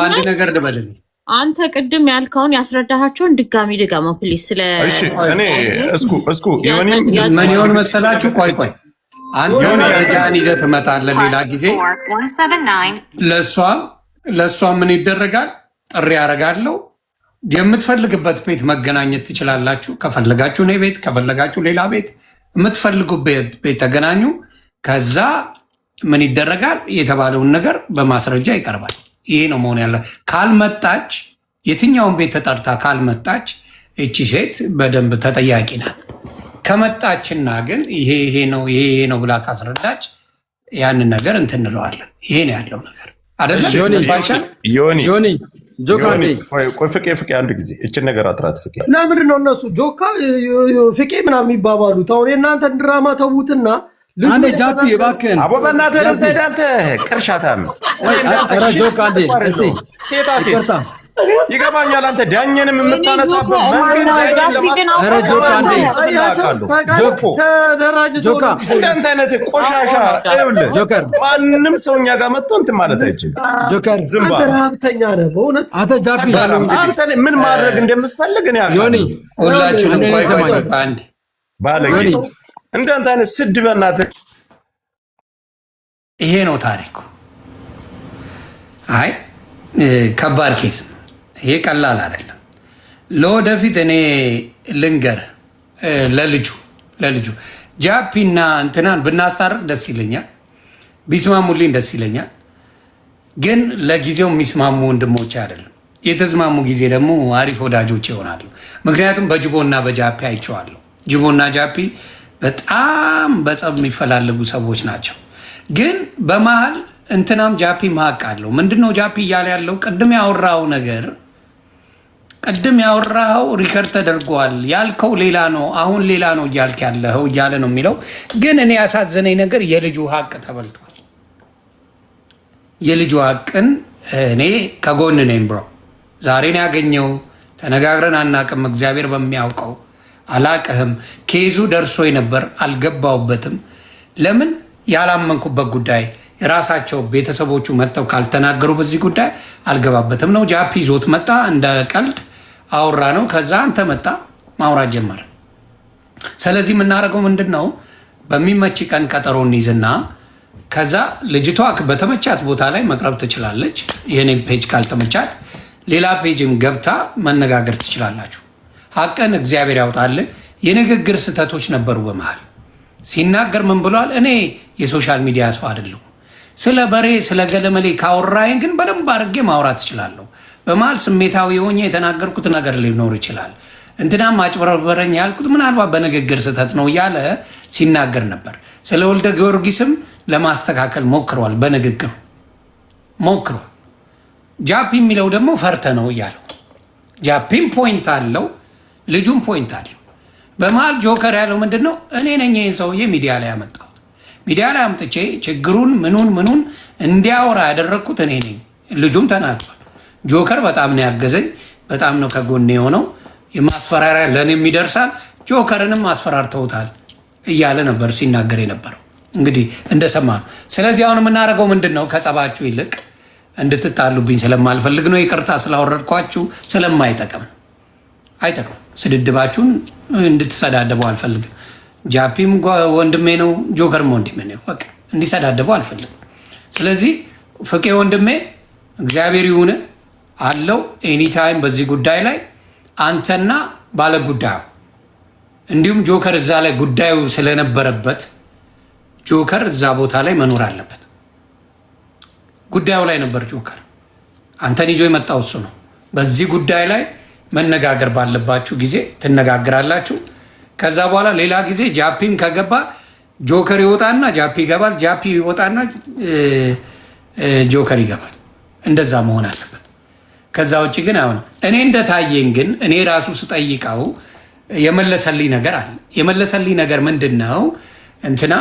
አንድ ነገር ልበልልኝ። አንተ ቅድም ያልከውን ያስረዳሃቸውን ድጋሚ ድጋማ ፕሊዝ። ስለ እኔ እስኩ ምን ይሆን መሰላችሁ? ቆይ አንተ መረጃን ይዘህ ትመጣለህ ሌላ ጊዜ። ለእሷ ምን ይደረጋል? ጥሪ ያደርጋለሁ። የምትፈልግበት ቤት መገናኘት ትችላላችሁ። ከፈለጋችሁ እኔ ቤት፣ ከፈለጋችሁ ሌላ ቤት፣ የምትፈልጉበት ቤት ተገናኙ። ከዛ ምን ይደረጋል? የተባለውን ነገር በማስረጃ ይቀርባል። ይሄ ነው መሆን ያለ። ካልመጣች የትኛውን ቤት ተጠርታ ካልመጣች እቺ ሴት በደንብ ተጠያቂ ናት። ከመጣችና ግን ይሄ ነው ብላ ካስረዳች ያንን ነገር እንትን እንለዋለን። ይሄ ነው ያለው ነገር አይደለም። ፍቄ አንድ ጊዜ እችን ነገር አጥራት። ፍቄ ለምንድን ነው እነሱ ጆካ ፍቄ ምናምን የሚባባሉት? አሁን የእናንተን ድራማ ተዉትና አንዴ ጃፒ እባክህን አቦ በእናትህ ወደዛ ሄደህ አንተ ቅርሻታም። ኧረ ጆካ አንዴ እስቲ ሴታ ሴት ይገባኛል። አንተ ዳኘንም የምታነሳበት መንገድ ጆካ እንዳንተ አይነት ቆሻሻ ይኸውልህ፣ ማንም ሰው እኛ ጋር መጥቶ እንትን ማለት አይችልም። ጆከር ዝም ብለህ ሀብተኛ ነህ በእውነት አንተ ጃፒ። አንተ ምን ማድረግ እንደምትፈልግ ነው ያውቃል። ዮኒ ሁላችሁንም ቆይ አንዴ ባለጌ እንዳንተ አይነት ስድ በእናትህ። ይሄ ነው ታሪኩ። አይ ከባድ ኬስ፣ ይሄ ቀላል አይደለም። ለወደፊት እኔ ልንገር ለልጁ ጃፒና እንትናን ብናስታርቅ ደስ ይለኛል፣ ቢስማሙልኝ ደስ ይለኛል። ግን ለጊዜው የሚስማሙ ወንድሞች አይደለም። የተስማሙ ጊዜ ደግሞ አሪፍ ወዳጆች ይሆናሉ። ምክንያቱም በጅቦና በጃፒ አይቼዋለሁ። ጅቦና ጃፒ በጣም በጸብ የሚፈላለጉ ሰዎች ናቸው። ግን በመሀል እንትናም ጃፒ ማቅ አለው። ምንድነው ጃፒ እያለ ያለው? ቅድም ያወራኸው ሪከርድ ተደርጓል፣ ያልከው ሌላ ነው፣ አሁን ሌላ ነው እያልክ ያለኸው እያለ ነው የሚለው። ግን እኔ ያሳዘነኝ ነገር የልጁ ሀቅ ተበልቷል። የልጁ ሀቅን እኔ ከጎን ነኝ ብሮ። ዛሬን ያገኘው ተነጋግረን አናቅም። እግዚአብሔር በሚያውቀው አላቅህም። ኬዙ ደርሶ ነበር፣ አልገባውበትም። ለምን ያላመንኩበት ጉዳይ የራሳቸው ቤተሰቦቹ መጥተው ካልተናገሩ በዚህ ጉዳይ አልገባበትም ነው። ጃፒ ዞት መጣ፣ እንደ ቀልድ አውራ ነው። ከዛ አንተ መጣ ማውራት ጀመረ። ስለዚህ የምናደርገው ምንድን ነው? በሚመች ቀን ቀጠሮ እንይዝና ከዛ ልጅቷ በተመቻት ቦታ ላይ መቅረብ ትችላለች። የኔ ፔጅ ካልተመቻት ሌላ ፔጅም ገብታ መነጋገር ትችላላችሁ። ሀቅን እግዚአብሔር ያውጣል። የንግግር ስህተቶች ነበሩ በመሃል ሲናገር ምን ብሏል? እኔ የሶሻል ሚዲያ ሰው አይደለሁ። ስለ በሬ ስለ ገለመሌ ካወራይን ግን በደንብ አድርጌ ማውራት እችላለሁ። በመሃል ስሜታዊ ሆኜ የተናገርኩት ነገር ሊኖር ይችላል። እንትናም አጭበረበረኝ ያልኩት ምናልባት በንግግር ስህተት ነው እያለ ሲናገር ነበር። ስለ ወልደ ጊዮርጊስም ለማስተካከል ሞክሯል፣ በንግግሩ ሞክሯል። ጃፒ የሚለው ደግሞ ፈርተ ነው እያለው፣ ጃፒም ፖይንት አለው፣ ልጁም ፖይንት አለው። በመሃል ጆከር ያለው ምንድን ነው? እኔ ነኝ ይህን ሰውዬ ሚዲያ ላይ ያመጣሁት። ሚዲያ ላይ አምጥቼ ችግሩን ምኑን እንዲያወራ ያደረግኩት እኔ ነኝ። ልጁም ተናግሯል። ጆከር በጣም ነው ያገዘኝ፣ በጣም ነው ከጎኔ የሆነው። የማስፈራሪያ ለእኔም ይደርሳል፣ ጆከርንም አስፈራርተውታል እያለ ነበር ሲናገር የነበረው። እንግዲህ እንደሰማ ነው። ስለዚህ አሁን የምናደርገው ምንድን ነው? ከጸባችሁ ይልቅ እንድትጣሉብኝ ስለማልፈልግ ነው። ይቅርታ ስላወረድኳችሁ ስለማይጠቅም አይጠቅም። ስድድባችሁን እንድትሰዳደቡ አልፈልግም። ጃፒም ወንድሜ ነው፣ ጆከርም ወንድሜ ነው። በቃ እንዲሰዳደቡ አልፈልግም። ስለዚህ ፍቄ ወንድሜ እግዚአብሔር ይሁን አለው ኤኒታይም በዚህ ጉዳይ ላይ አንተና ባለ ጉዳዩ እንዲሁም ጆከር እዛ ላይ ጉዳዩ ስለነበረበት ጆከር እዛ ቦታ ላይ መኖር አለበት። ጉዳዩ ላይ ነበር ጆከር። አንተን ይዞ የመጣው እሱ ነው። በዚህ ጉዳይ ላይ መነጋገር ባለባችሁ ጊዜ ትነጋግራላችሁ። ከዛ በኋላ ሌላ ጊዜ ጃፒም ከገባ ጆከር ይወጣና ጃፒ ይገባል፣ ጃፒ ይወጣና ጆከር ይገባል። እንደዛ መሆን አለበት። ከዛ ውጭ ግን አሁን እኔ እንደታየኝ ግን እኔ ራሱ ስጠይቀው የመለሰልኝ ነገር አለ። የመለሰልኝ ነገር ምንድን ነው? እንትና